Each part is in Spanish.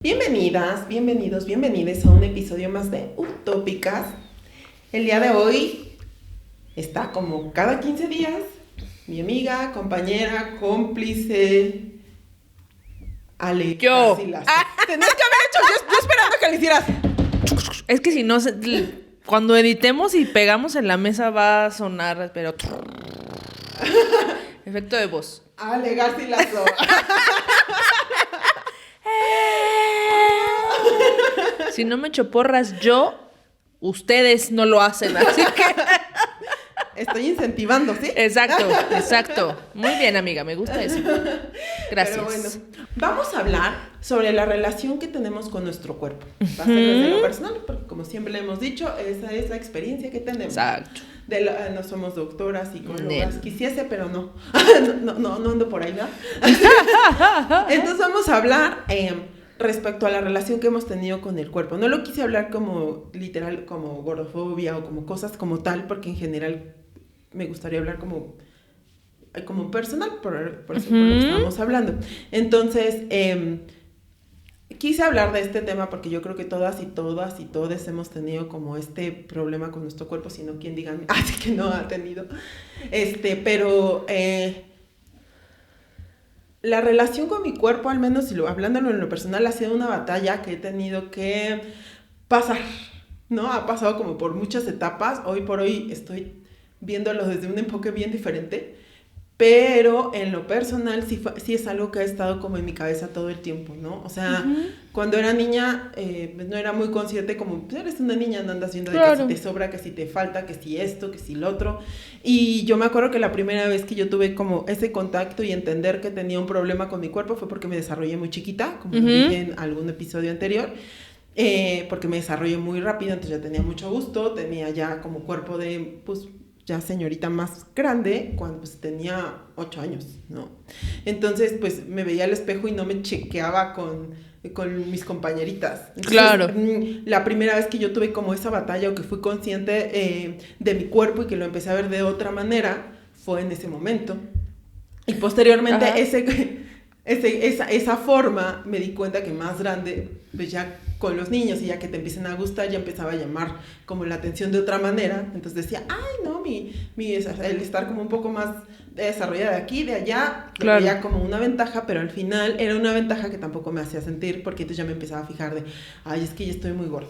Bienvenidas, bienvenidos, bienvenides a un episodio más de Utópicas. El día de hoy está como cada 15 días mi amiga, compañera, cómplice, Ale Yo. Garcilaso. Tenías que haber hecho, yo esperando que le hicieras. Es que si no, cuando editemos y pegamos en la mesa va a sonar, pero... Efecto de voz. Ale Garcilaso. Si no me echo porras yo, ustedes no lo hacen, así que... Estoy incentivando, ¿sí? Exacto. Muy bien, amiga, me gusta eso. Gracias. Pero bueno, vamos a hablar sobre la relación que tenemos con nuestro cuerpo. Va a ser desde lo personal, porque como siempre le hemos dicho, esa es la experiencia que tenemos. Exacto. No somos doctoras, psicólogas, quisiese, pero no. no ando por ahí, ¿verdad? Entonces vamos a hablar respecto a la relación que hemos tenido con el cuerpo. No lo quise hablar como literal, como gordofobia o como cosas como tal, porque en general me gustaría hablar como personal, por eso por lo que estábamos hablando. Entonces, quise hablar de este tema porque yo creo que todos hemos tenido como este problema con nuestro cuerpo, sino quien diga, así que no ha tenido. Pero la relación con mi cuerpo, al menos hablándolo en lo personal, ha sido una batalla que he tenido que pasar, ¿no? Ha pasado como por muchas etapas. Hoy por hoy estoy viéndolo desde un enfoque bien diferente, pero en lo personal sí es algo que ha estado como en mi cabeza todo el tiempo, ¿no? O sea, cuando era niña no era muy consciente, como pues eres una niña, no andas viendo de que si te sobra, que si te falta, que si esto, que si lo otro. Y yo me acuerdo que la primera vez que yo tuve como ese contacto y entender que tenía un problema con mi cuerpo fue porque me desarrollé muy chiquita, como dije en algún episodio anterior. Porque me desarrollé muy rápido, entonces ya tenía mucho gusto, tenía ya como cuerpo de, pues, ya señorita más grande, cuando pues tenía 8 años, ¿no? Entonces, pues, me veía al espejo y no me chequeaba con mis compañeritas. Entonces, claro. La primera vez que yo tuve como esa batalla o que fui consciente de mi cuerpo y que lo empecé a ver de otra manera, fue en ese momento. Y posteriormente, esa forma, me di cuenta que más grande, pues ya con los niños y ya que te empiezan a gustar, ya empezaba a llamar como la atención de otra manera. Entonces decía, ay, no, el estar como un poco más desarrollada de aquí, de allá, lo veía como una ventaja, pero al final era una ventaja que tampoco me hacía sentir, porque entonces ya me empezaba a fijar de, ay, es que ya estoy muy gorda.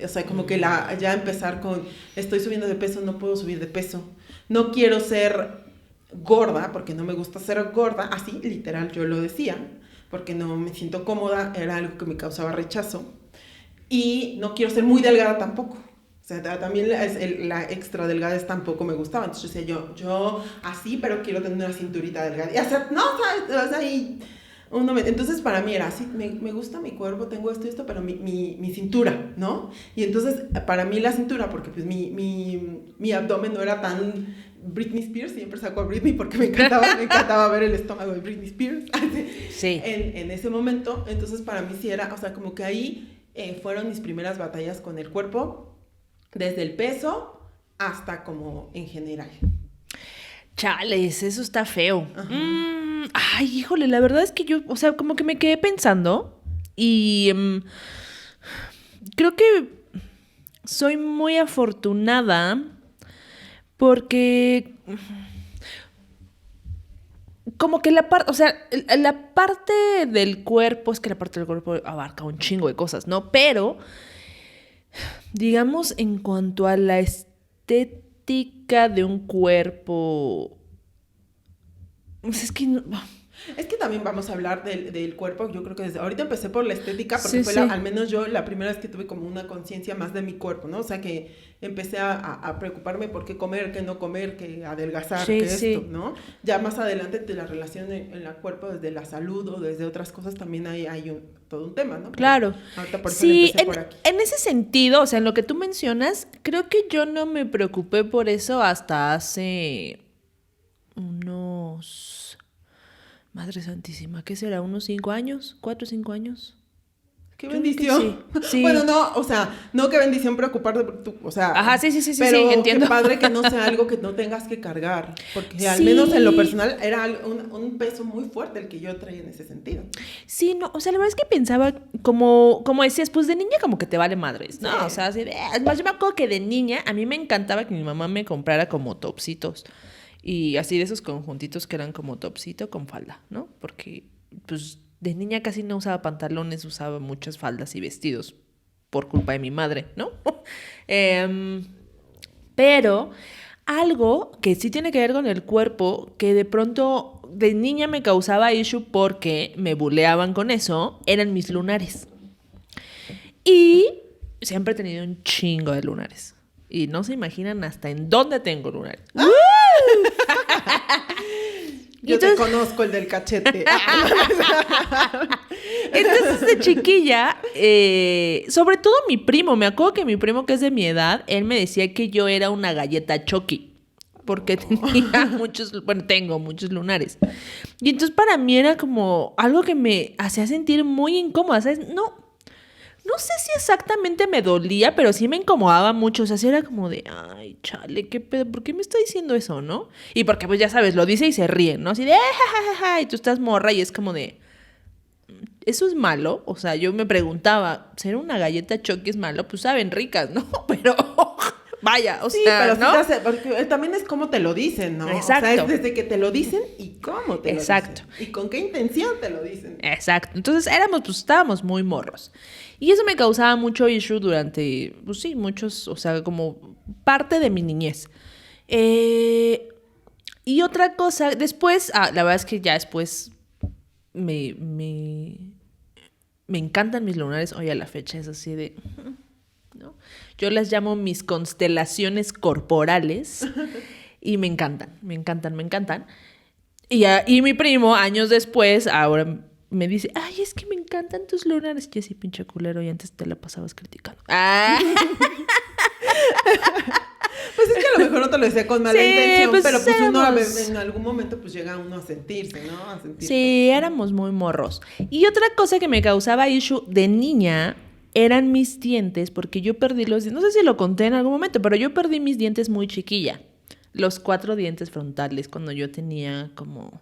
O sea, como que ya empezar con, estoy subiendo de peso, no puedo subir de peso. No quiero ser gorda, porque no me gusta ser gorda, así literal yo lo decía, porque no me siento cómoda, era algo que me causaba rechazo, y no quiero ser muy delgada tampoco, o sea, también la extra delgadez tampoco me gustaba, entonces decía yo así, pero quiero tener una cinturita delgada, y, o sea, no, o sea, entonces para mí era así, me gusta mi cuerpo, tengo esto, pero mi cintura, ¿no? Y entonces para mí la cintura, porque pues mi abdomen no era tan Britney Spears, siempre saco a Britney porque me encantaba ver el estómago de Britney Spears sí. en ese momento. Entonces para mí sí era, o sea, como que ahí fueron mis primeras batallas con el cuerpo, desde el peso hasta como en general. Chales, eso está feo. Ay, híjole, la verdad es que yo, o sea, como que me quedé pensando y creo que soy muy afortunada porque como que la parte, o sea, la parte del cuerpo, es que la parte del cuerpo abarca un chingo de cosas, ¿no? Pero, digamos, en cuanto a la estética de un cuerpo, pues es que no. Es que también vamos a hablar del cuerpo. Yo creo que desde ahorita empecé por la estética, porque fue al menos yo la primera vez que tuve como una conciencia más de mi cuerpo, ¿no? O sea, que empecé a preocuparme por qué comer, qué no comer, qué adelgazar, qué esto, ¿no? Ya más adelante de la relación en el cuerpo, desde la salud o desde otras cosas, también hay todo un tema, ¿no? Claro. Ahorita por eso sí, empecé por aquí. En ese sentido, o sea, en lo que tú mencionas, creo que yo no me preocupé por eso hasta hace unos... Madre Santísima, ¿qué será? ¿Unos 5 años? ¿4 o 5 años? Qué Yo creo que bendición. sí. Sí. Bueno, no, o sea, no qué bendición preocuparte por tu, o sea. Ajá, sí, pero entiendo. qué padre que no sea algo que no tengas que cargar, porque al Sí. menos en lo personal era un peso muy fuerte el que yo traía en ese sentido. Sí, no, o sea, la verdad es que pensaba, como decías, pues de niña como que te vale madres, ¿no? Sí. O sea, así de, además yo me acuerdo que de niña a mí me encantaba que mi mamá me comprara como topsitos y así de esos conjuntitos que eran como topsito con falda, ¿no? Porque, pues, de niña casi no usaba pantalones, usaba muchas faldas y vestidos por culpa de mi madre, ¿no? Pero algo que sí tiene que ver con el cuerpo, que de pronto de niña me causaba issue porque me buleaban con eso, eran mis lunares. Y siempre he tenido un chingo de lunares. Y no se imaginan hasta en dónde tengo lunares. ¡Ah! Yo te conozco el del cachete. Entonces, de chiquilla, sobre todo mi primo, me acuerdo que mi primo, que es de mi edad, él me decía que yo era una galleta Chucky, porque tengo muchos lunares. Y entonces para mí era como algo que me hacía sentir muy incómoda, ¿sabes? No sé si exactamente me dolía, pero sí me incomodaba mucho. O sea, sí era como de, ay, chale, qué pedo, ¿por qué me está diciendo eso, no? Y porque, pues ya sabes, lo dice y se ríe, ¿no? Así de, jajaja, y tú estás morra y es como de, ¿eso es malo? O sea, yo me preguntaba, ¿ser una galleta Chucky es malo? Pues saben ricas, ¿no? Pero, vaya, o Sí, sea, pero ¿no? sí te hace, porque también es cómo te lo dicen, ¿no? Exacto. O sea, es desde que te lo dicen y cómo te Exacto. lo dicen. Y con qué intención te lo dicen. Exacto. Entonces estábamos muy morros. Y eso me causaba mucho issue durante, pues sí, muchos, o sea, como parte de mi niñez. Y otra cosa, después, la verdad es que ya después me encantan mis lunares. Hoy a la fecha es así de, ¿no? Yo las llamo mis constelaciones corporales y me encantan. Y mi primo, años después, ahora me dice, ay, es que me encantan tus lunares. Y así, pinche culero, y antes te la pasabas criticando. ¡Ah! Pues es que a lo mejor no te lo decía con mala intención, pues pero pues uno éramos... en algún momento pues llega uno a sentirse, ¿no? A sentirse. Sí, éramos muy morros. Y otra cosa que me causaba issue de niña eran mis dientes, porque yo perdí los dientes, no sé si lo conté en algún momento, pero yo perdí mis dientes muy chiquilla. Los 4 dientes frontales cuando yo tenía como,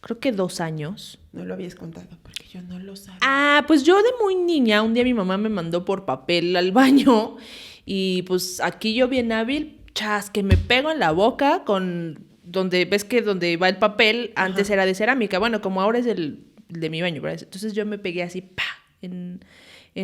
creo que 2 años. No lo habías contado porque yo no lo sabía. Ah, pues yo de muy niña, un día mi mamá me mandó por papel al baño y pues aquí yo bien hábil, que me pego en la boca con donde va el papel, antes Ajá. era de cerámica, bueno, como ahora es el de mi baño, ¿verdad? Entonces yo me pegué así, en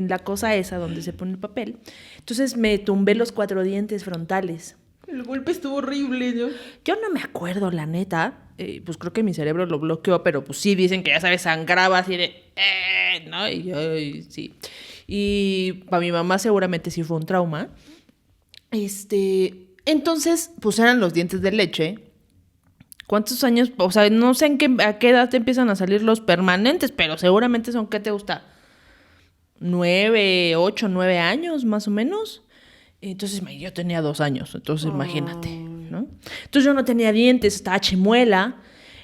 la cosa esa donde se pone el papel. Entonces me tumbé los 4 dientes frontales. El golpe estuvo horrible, ¿no? Yo no me acuerdo, la neta. Pues creo que mi cerebro lo bloqueó, pero pues sí dicen que ya sabes, sangraba así de, ¿no? Sí. Y para mi mamá seguramente sí fue un trauma. Entonces, pues eran los dientes de leche. ¿Cuántos años? O sea, no sé a qué edad te empiezan a salir los permanentes, pero seguramente son, ¿qué te gusta? 8, 9 años, más o menos. Entonces yo tenía 2 años, entonces imagínate, ¿no? Entonces yo no tenía dientes, estaba chimuela.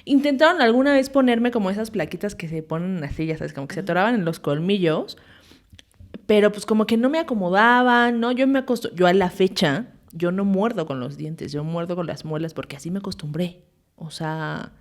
Intentaron alguna vez ponerme como esas plaquitas que se ponen así, ya sabes, como que se atoraban en los colmillos, pero pues como que no me acomodaban, ¿no? Yo a la fecha, yo no muerdo con los dientes, yo muerdo con las muelas porque así me acostumbré. O sea,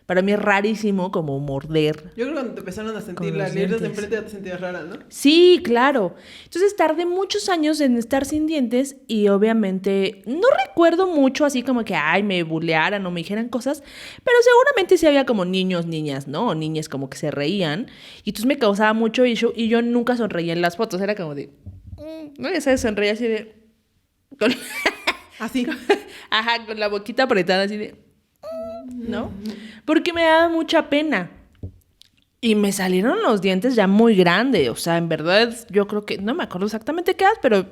para mí es rarísimo como morder. Yo creo que cuando te empezaron a sentir con las los dientes de dientes. enfrente ya te sentías rara, ¿no? Sí, claro. Entonces tardé muchos años en estar sin dientes y obviamente no recuerdo mucho así como que, ay, me bulearan o me dijeran cosas, pero seguramente sí había como niños, niñas, ¿no? O niñas como que se reían y entonces me causaba mucho issue y yo nunca sonreía en las fotos, era como de, ¿no? Ya sabes, sonreía así de... Así. Ajá, con la boquita apretada así de... ¿no? Porque me daba mucha pena. Y me salieron los dientes ya muy grandes. O sea, en verdad, yo creo que... No me acuerdo exactamente qué edad, pero...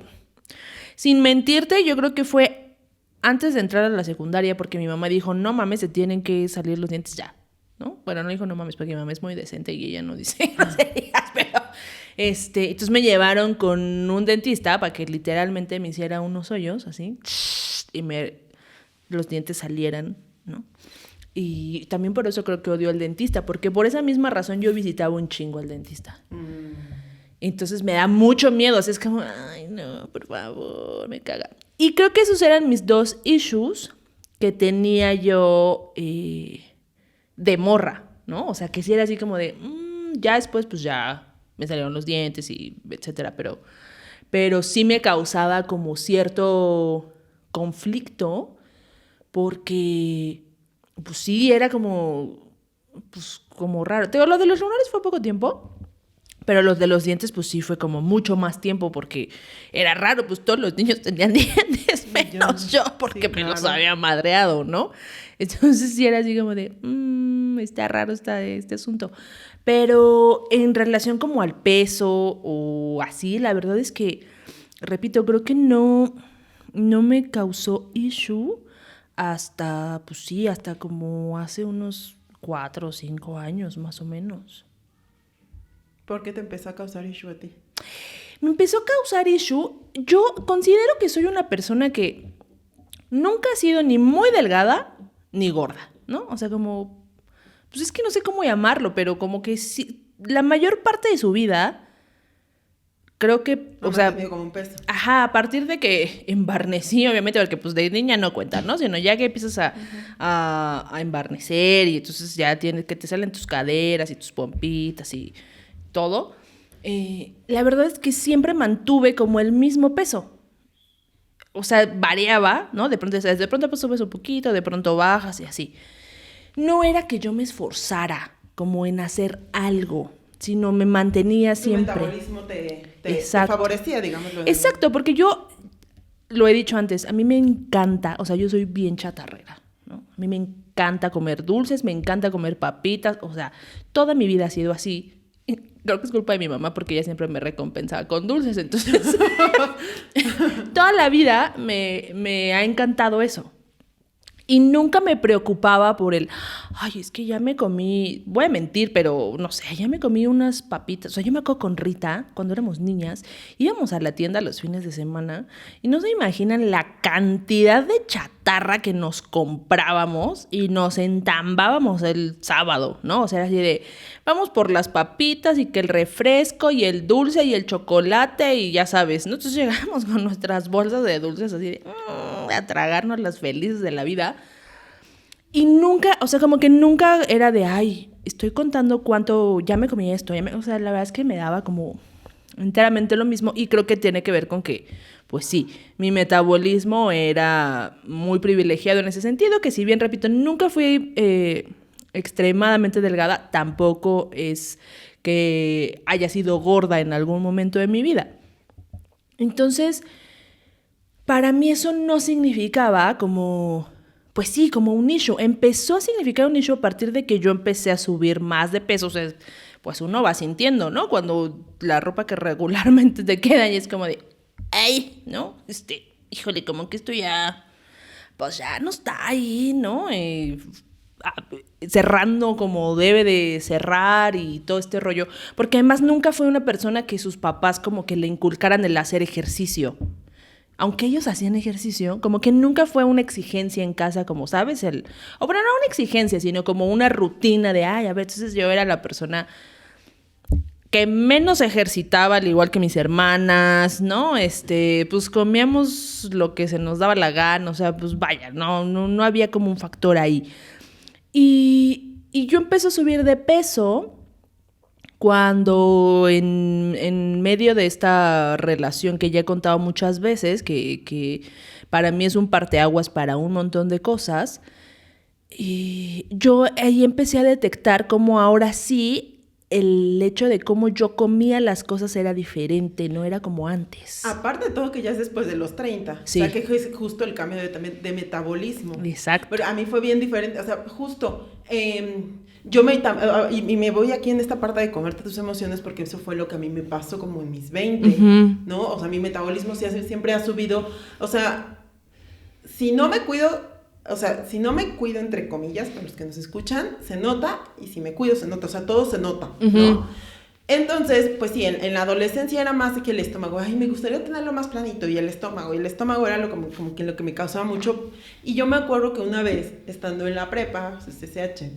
Sin mentirte, yo creo que fue antes de entrar a la secundaria, porque mi mamá dijo, no mames, se tienen que salir los dientes ya, ¿no? Bueno, no dijo no mames, porque mi mamá es muy decente y ella no dice groserías, pero... entonces me llevaron con un dentista para que literalmente me hiciera unos hoyos, así, y los dientes salieran, ¿no? Y también por eso creo que odio al dentista, porque por esa misma razón yo visitaba un chingo al dentista. Entonces me da mucho miedo, así es como, ay, no, por favor, me caga. Y creo que esos eran mis 2 issues que tenía yo de morra, ¿no? O sea, que sí era así como de, ya después pues ya me salieron los dientes y etcétera, pero sí me causaba como cierto conflicto porque, pues sí, era como, pues como raro. Te digo, lo de los lunares fue poco tiempo, pero los de los dientes, pues sí fue como mucho más tiempo porque era raro, pues todos los niños tenían dientes, menos yo, porque sí, me los claro. había madreado, ¿no? Entonces sí era así como de, está raro este asunto. Pero en relación como al peso o así, la verdad es que, repito, creo que no me causó issue hasta, pues sí, hasta como hace unos 4 o 5 años más o menos. ¿Por qué te empezó a causar issue a ti? Me empezó a causar issue. Yo considero que soy una persona que nunca ha sido ni muy delgada ni gorda, ¿no? O sea, como, pues es que no sé cómo llamarlo, pero como que sí, la mayor parte de su vida, creo que, Ha o sea, mantenido como un peso. ajá, a partir de que embarnecí, obviamente, porque pues de niña no cuenta, ¿no? Sino ya que empiezas a embarnecer y entonces ya tienes que te salen tus caderas y tus pompitas y todo. La verdad es que siempre mantuve como el mismo peso. O sea, variaba, ¿no? De pronto pues subes un poquito, de pronto bajas y así. No era que yo me esforzara como en hacer algo, sino me mantenía Tu siempre. metabolismo te favorecía, digámoslo. Exacto, porque yo lo he dicho antes, a mí me encanta, o sea, yo soy bien chatarrera, ¿no? A mí me encanta comer dulces, me encanta comer papitas, o sea, toda mi vida ha sido así. Creo que es culpa de mi mamá porque ella siempre me recompensaba con dulces, entonces toda la vida me ha encantado eso. Y nunca me preocupaba por ay, es que ya me comí, voy a mentir, pero no sé, ya me comí unas papitas. O sea, yo me acuerdo con Rita, cuando éramos niñas, íbamos a la tienda los fines de semana y no se imaginan la cantidad de chatarra que nos comprábamos y nos entambábamos el sábado, ¿no? O sea, así de, vamos por las papitas y que el refresco y el dulce y el chocolate y ya sabes, ¿no? Entonces llegamos con nuestras bolsas de dulces así de, a tragarnos las felices de la vida. Y nunca, o sea, como que nunca era de, ay, estoy contando cuánto, ya me comí esto, o sea, la verdad es que me daba como enteramente lo mismo y creo que tiene que ver con que, pues sí, mi metabolismo era muy privilegiado en ese sentido, que si bien, repito, nunca fui extremadamente delgada, tampoco es que haya sido gorda en algún momento de mi vida. Entonces, para mí eso no significaba como, pues sí, como un issue. Empezó a significar un issue a partir de que yo empecé a subir más de peso. O sea, pues uno va sintiendo, ¿no? Cuando la ropa que regularmente te queda y es como de, ay, ¿no? Híjole, como que esto ya, pues ya no está ahí, ¿no? Cerrando como debe de cerrar y todo este rollo. Porque además nunca fue una persona que sus papás como que le inculcaran el hacer ejercicio. Aunque ellos hacían ejercicio, como que nunca fue una exigencia en casa, como sabes, o bueno, no una exigencia, sino como una rutina de, ay, a ver, entonces yo era la persona que menos ejercitaba, al igual que mis hermanas, ¿no? Pues comíamos lo que se nos daba la gana, o sea, pues vaya, no había como un factor ahí. Y yo empecé a subir de peso cuando en medio de esta relación que ya he contado muchas veces, que para mí es un parteaguas para un montón de cosas, y yo ahí empecé a detectar cómo ahora sí el hecho de cómo yo comía las cosas era diferente, no era como antes. Aparte de todo que ya es después de los 30. Sí. O sea, que es justo el cambio de metabolismo. Exacto. Pero a mí fue bien diferente. O sea, justo, y me voy aquí en esta parte de comerte tus emociones porque eso fue lo que a mí me pasó como en mis 20, ¿no? O sea, mi metabolismo siempre ha subido. O sea, si no me cuido entre comillas, para los que nos escuchan, se nota, y si me cuido se nota, o sea, todo se nota, ¿no? Entonces, pues sí, en la adolescencia era más de que el estómago, ay, me gustaría tenerlo más planito, y el estómago era como que lo que me causaba mucho. Y yo me acuerdo que una vez, estando en la prepa, CCH,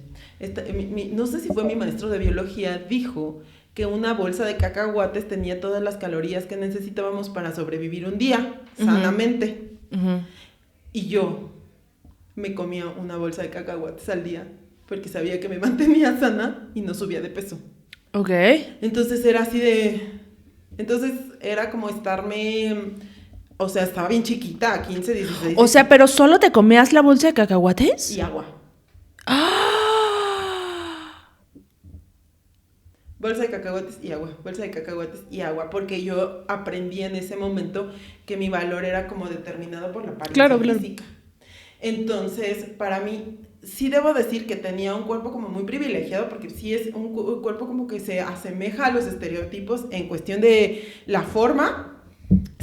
no sé si fue mi maestro de biología, dijo que una bolsa de cacahuates tenía todas las calorías que necesitábamos para sobrevivir un día sanamente. Y yo me comía una bolsa de cacahuates al día porque sabía que me mantenía sana y no subía de peso. Ok. Entonces era como estarme... O sea, estaba bien chiquita, 15, 16. O sea, ¿pero solo te comías la bolsa de cacahuates? Y agua. ¡Ah! Bolsa de cacahuates y agua, bolsa de cacahuates y agua, porque yo aprendí en ese momento que mi valor era como determinado por la apariencia física. Entonces, para mí, sí debo decir que tenía un cuerpo como muy privilegiado, porque sí es un cuerpo como que se asemeja a los estereotipos en cuestión de la forma.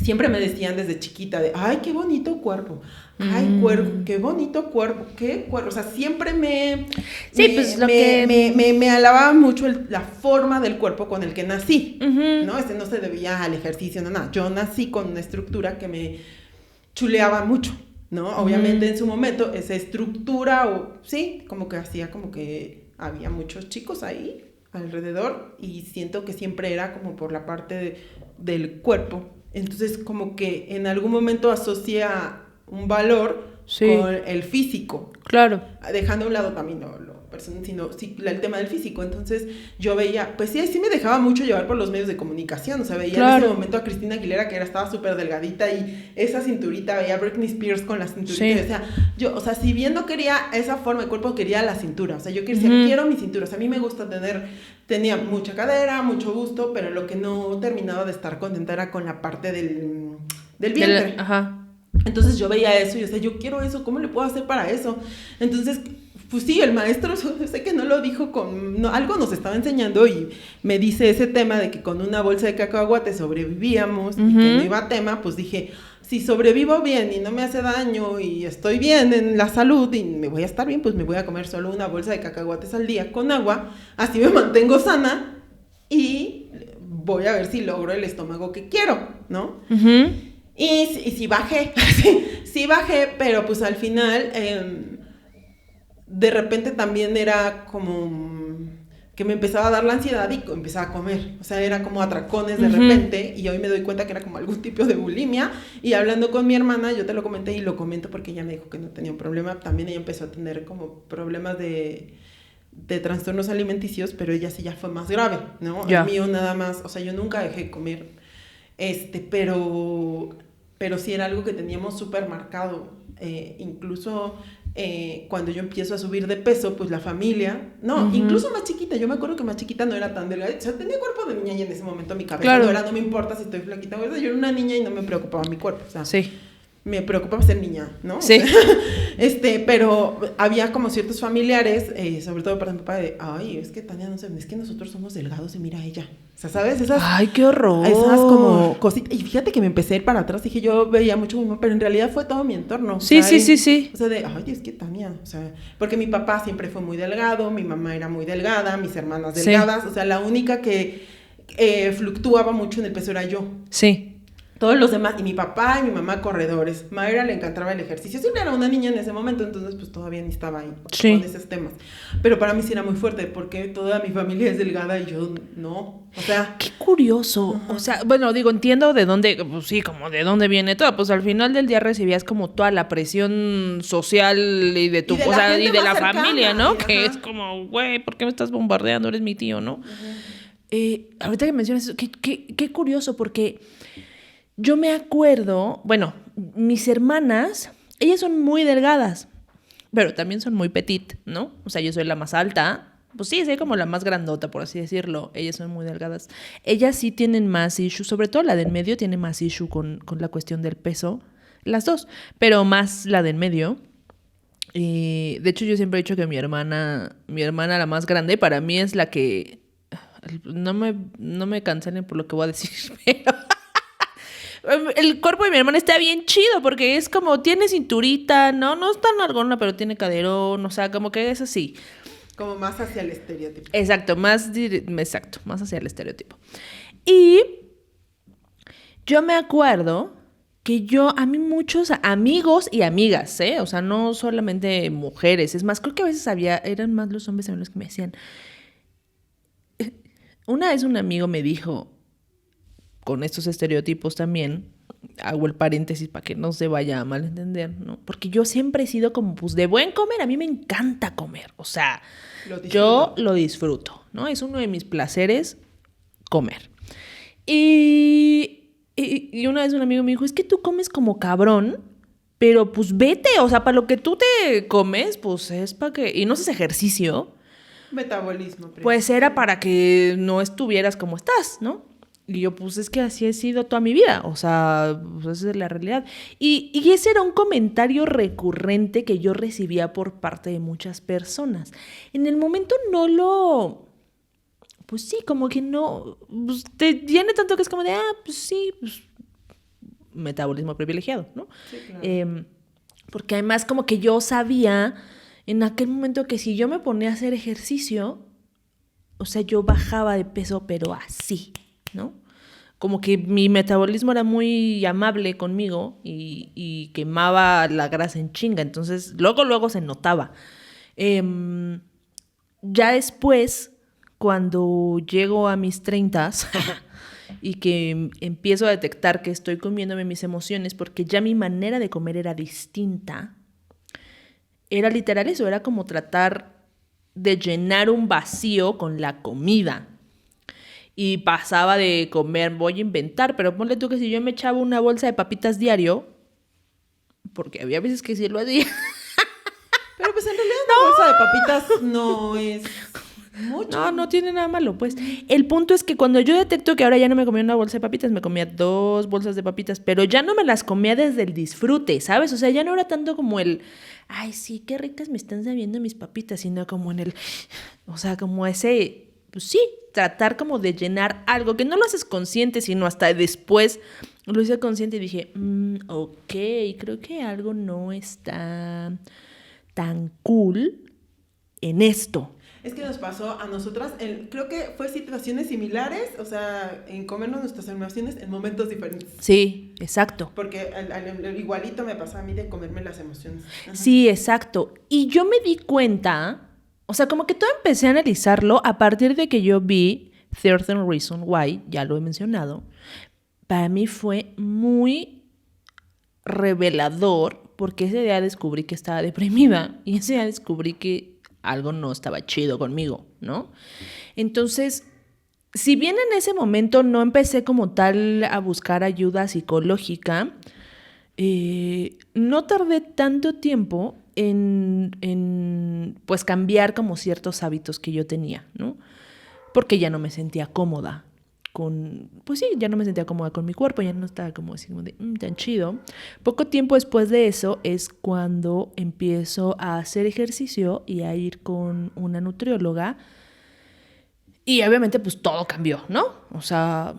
Siempre me decían desde chiquita de, ay, qué bonito cuerpo, ay, cuerpo, qué bonito cuerpo, qué cuerpo, o sea, siempre me alababa mucho la forma del cuerpo con el que nací, ¿no? No se debía al ejercicio, no, nada, yo nací con una estructura que me chuleaba mucho, ¿no? Obviamente en su momento esa estructura, sí, como que hacía como que había muchos chicos ahí alrededor y siento que siempre era como por la parte del cuerpo. Entonces, como que en algún momento asocia un valor con el físico. Claro. Dejando a un lado también el tema del físico. Entonces, yo veía, pues sí me dejaba mucho llevar por los medios de comunicación. O sea, veía en ese momento a Cristina Aguilera, que estaba súper delgadita, y esa cinturita, veía a Britney Spears con la cinturita. Y decía, si bien no quería esa forma de cuerpo, quería la cintura. O sea, yo quiero mi cintura. O sea, a mí me gusta tenía mucha cadera, mucho gusto, pero lo que no terminaba de estar contenta era con la parte del vientre. Entonces yo veía eso y decía, yo quiero eso, ¿cómo le puedo hacer para eso? Entonces, pues sí, el maestro, sé que no lo dijo algo nos estaba enseñando y me dice ese tema de que con una bolsa de cacahuate sobrevivíamos y que no iba a tema, pues dije, si sobrevivo bien y no me hace daño y estoy bien en la salud y me voy a estar bien, pues me voy a comer solo una bolsa de cacahuates al día con agua, así me mantengo sana y voy a ver si logro el estómago que quiero, ¿no? Y sí bajé, sí bajé, pero pues al final, de repente también era como que me empezaba a dar la ansiedad y empezaba a comer, o sea, era como atracones de repente, y hoy me doy cuenta que era como algún tipo de bulimia, y hablando con mi hermana, yo te lo comenté y lo comento porque ella me dijo que no tenía un problema, también ella empezó a tener como problemas de trastornos alimenticios, pero ella sí ya fue más grave, ¿no? El mío nada más, o sea, yo nunca dejé de comer, pero sí era algo que teníamos súper marcado, incluso cuando yo empiezo a subir de peso, pues la familia, incluso más chiquita, yo me acuerdo que más chiquita no era tan delgada, o sea, tenía cuerpo de niña y en ese momento mi cabeza no me importa si estoy flaquita, o sea, yo era una niña y no me preocupaba mi cuerpo, o sea, me preocupaba ser niña, ¿no? Sí. Pero había como ciertos familiares, sobre todo para mi papá, ay, es que Tania, no sé, es que nosotros somos delgados y mira ella. O sea, ¿sabes? ¡Ay, qué horror! Esas como cositas. Y fíjate que me empecé a ir para atrás, dije, yo veía mucho a mi mamá, pero en realidad fue todo mi entorno. Sí. O sea, ay, es que Tania, o sea, porque mi papá siempre fue muy delgado, mi mamá era muy delgada, mis hermanas delgadas, o sea, la única que fluctuaba mucho en el peso era yo. Sí. Todos los demás, y mi papá y mi mamá corredores. Mayra le encantaba el ejercicio. Siempre era una niña en ese momento, entonces pues todavía ni estaba ahí con esos temas. Pero para mí sí era muy fuerte, porque toda mi familia es delgada y yo no. O sea... ¡Qué curioso! O sea, bueno, digo, entiendo de dónde, pues sí, como de dónde viene todo. Pues al final del día recibías como toda la presión social y de tu... y de la familia, ¿no? Que es como, güey, ¿por qué me estás bombardeando? Eres mi tío, ¿no? Ahorita que mencionas eso, qué curioso, porque... Yo me acuerdo, bueno, mis hermanas, ellas son muy delgadas, pero también son muy petit, ¿no? O sea, yo soy la más alta, pues sí, soy como la más grandota, por así decirlo. Ellas son muy delgadas. Ellas sí tienen más issue, sobre todo la del medio tiene más issue con la cuestión del peso, las dos, pero más la del medio. Y de hecho yo siempre he dicho que mi hermana la más grande, para mí es la que, no me cancelen por lo que voy a decir, pero... El cuerpo de mi hermana está bien chido porque es como, tiene cinturita, no es tan largona, pero tiene caderón, o sea, como que es así. Como más hacia el estereotipo. Exacto, más hacia el estereotipo. Y yo me acuerdo que a mí muchos amigos y amigas, o sea, no solamente mujeres, es más, creo que a veces eran más los hombres también los que me decían... Una vez un amigo me dijo, con estos estereotipos también, hago el paréntesis para que no se vaya a malentender, ¿no? Porque yo siempre he sido como, pues, de buen comer. A mí me encanta comer. O sea, yo lo disfruto, ¿no? Es uno de mis placeres comer. Y una vez un amigo me dijo, es que tú comes como cabrón, pero pues vete. O sea, para lo que tú te comes, pues es para que... Y no haces ejercicio. Metabolismo. Pues era para que no estuvieras como estás, ¿no? Y yo, pues es que así he sido toda mi vida, o sea, pues esa es la realidad. Y ese era un comentario recurrente que yo recibía por parte de muchas personas. En el momento no lo... Pues sí, como que no... Pues te tiene tanto que es como de, pues sí, pues metabolismo privilegiado, ¿no? Sí, claro. Porque además como que yo sabía en aquel momento que si yo me ponía a hacer ejercicio, o sea, yo bajaba de peso, pero así, ¿no? Como que mi metabolismo era muy amable conmigo y quemaba la grasa en chinga. Entonces, luego se notaba. Ya después, cuando llego a mis 30s y que empiezo a detectar que estoy comiéndome mis emociones porque ya mi manera de comer era distinta, era literal eso, era como tratar de llenar un vacío con la comida. Y pasaba de comer, voy a inventar, pero ponle tú que si yo me echaba una bolsa de papitas diario, porque había veces que sí lo hacía. Pero pues en realidad una bolsa de papitas no es mucho. No tiene nada malo, pues. El punto es que cuando yo detecto que ahora ya no me comía una bolsa de papitas, me comía 2 bolsas de papitas, pero ya no me las comía desde el disfrute, ¿sabes? O sea, ya no era tanto como el, ay, sí, qué ricas me están sabiendo mis papitas, sino como en el, o sea, como ese... Pues sí, tratar como de llenar algo que no lo haces consciente, sino hasta después lo hice consciente y dije, ok, creo que algo no está tan cool en esto. Es que nos pasó a nosotras, creo que fue situaciones similares, o sea, en comernos nuestras emociones en momentos diferentes. Sí, exacto. Porque igualito me pasó a mí de comerme las emociones. Ajá. Sí, exacto. Y yo me di cuenta... O sea, como que todo empecé a analizarlo a partir de que yo vi 13 Reasons Why, ya lo he mencionado. Para mí fue muy revelador porque ese día descubrí que estaba deprimida y ese día descubrí que algo no estaba chido conmigo, ¿no? Entonces, si bien en ese momento no empecé como tal a buscar ayuda psicológica, no tardé tanto tiempo en pues cambiar como ciertos hábitos que yo tenía, ¿no? Porque ya no me sentía cómoda pues sí, ya no me sentía cómoda con mi cuerpo, ya no estaba como así como de tan chido. Poco tiempo después de eso es cuando empiezo a hacer ejercicio y a ir con una nutrióloga y obviamente pues todo cambió, ¿no? O sea,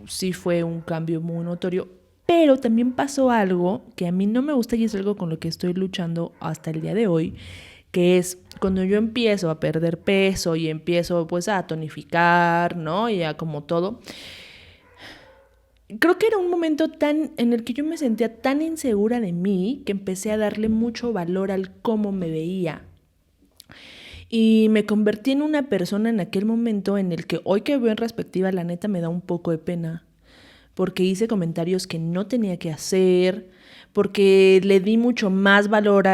sí fue un cambio muy notorio. Pero también pasó algo que a mí no me gusta y es algo con lo que estoy luchando hasta el día de hoy, que es cuando yo empiezo a perder peso y empiezo pues a tonificar, ¿no? Y a como todo. Creo que era un momento en el que yo me sentía tan insegura de mí que empecé a darle mucho valor al cómo me veía. Y me convertí en una persona en aquel momento en el que hoy que veo en perspectiva, la neta me da un poco de pena. Porque hice comentarios que no tenía que hacer, porque le di mucho más valor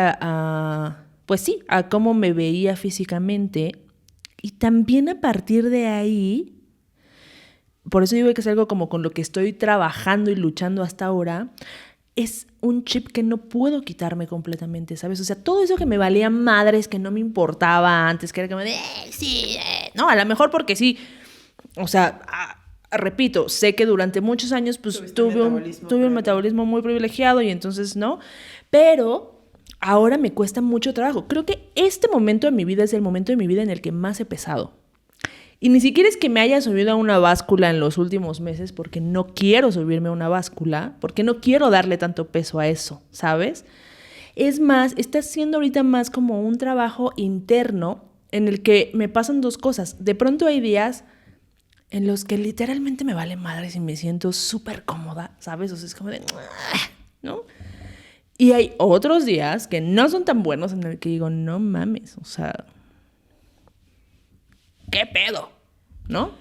pues sí, a cómo me veía físicamente. Y también a partir de ahí, por eso digo que es algo como con lo que estoy trabajando y luchando hasta ahora, es un chip que no puedo quitarme completamente, ¿sabes? O sea, todo eso que me valía madres, que no me importaba antes, que era como de, sí, no, a lo mejor porque sí, o sea... repito, sé que durante muchos años pues tuve un metabolismo muy privilegiado y entonces no, pero ahora me cuesta mucho trabajo. Creo que este momento de mi vida es el momento de mi vida en el que más he pesado. Y ni siquiera es que me haya subido a una báscula en los últimos meses porque no quiero subirme a una báscula, porque no quiero darle tanto peso a eso, ¿sabes? Es más, está siendo ahorita más como un trabajo interno en el que me pasan dos cosas. De pronto hay días en los que literalmente me vale madres y me siento súper cómoda, ¿sabes? O sea, es como de... ¿no? Y hay otros días que no son tan buenos en el que digo, no mames, o sea... ¿Qué pedo? ¿no?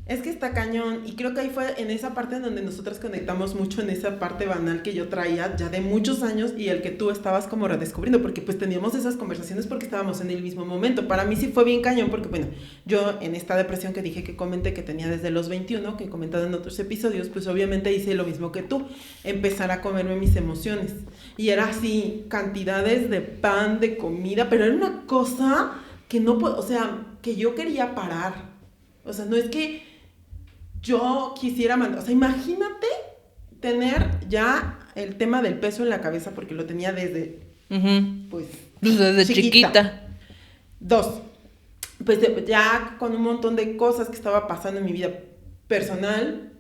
Es que está cañón, y creo que ahí fue en esa parte en donde nosotras conectamos mucho, en esa parte banal que yo traía ya de muchos años y el que tú estabas como redescubriendo, porque pues teníamos esas conversaciones porque estábamos en el mismo momento. Para mí sí fue bien cañón porque, bueno, yo en esta depresión que dije que comenté que tenía desde los 21, que he comentado en otros episodios, pues obviamente hice lo mismo que tú, empezar a comerme mis emociones. Y era así, cantidades de pan, de comida, pero era una cosa que no, o sea, que yo quería parar. O sea, no es que yo quisiera mandar, o sea, imagínate tener ya el tema del peso en la cabeza, porque lo tenía desde, pues, Desde chiquita. 2, pues ya con un montón de cosas que estaba pasando en mi vida personal,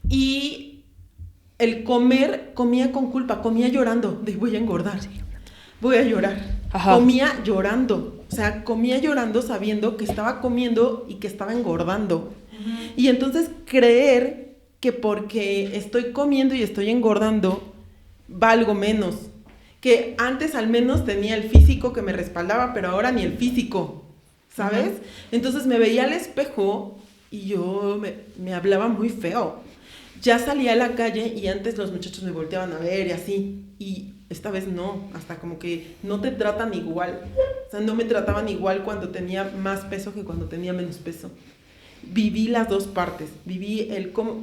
y el comer, comía con culpa, comía llorando, de voy a engordar, voy a llorar. Ajá. Comía llorando, o sea, comía llorando sabiendo que estaba comiendo y que estaba engordando. Y entonces creer que porque estoy comiendo y estoy engordando, valgo menos. Que antes al menos tenía el físico que me respaldaba, pero ahora ni el físico, ¿sabes? Entonces me veía al espejo y yo me hablaba muy feo. Ya salía a la calle y antes los muchachos me volteaban a ver y así. Y esta vez no, hasta como que no te tratan igual. O sea, no me trataban igual cuando tenía más peso que cuando tenía menos peso. Viví las dos partes, viví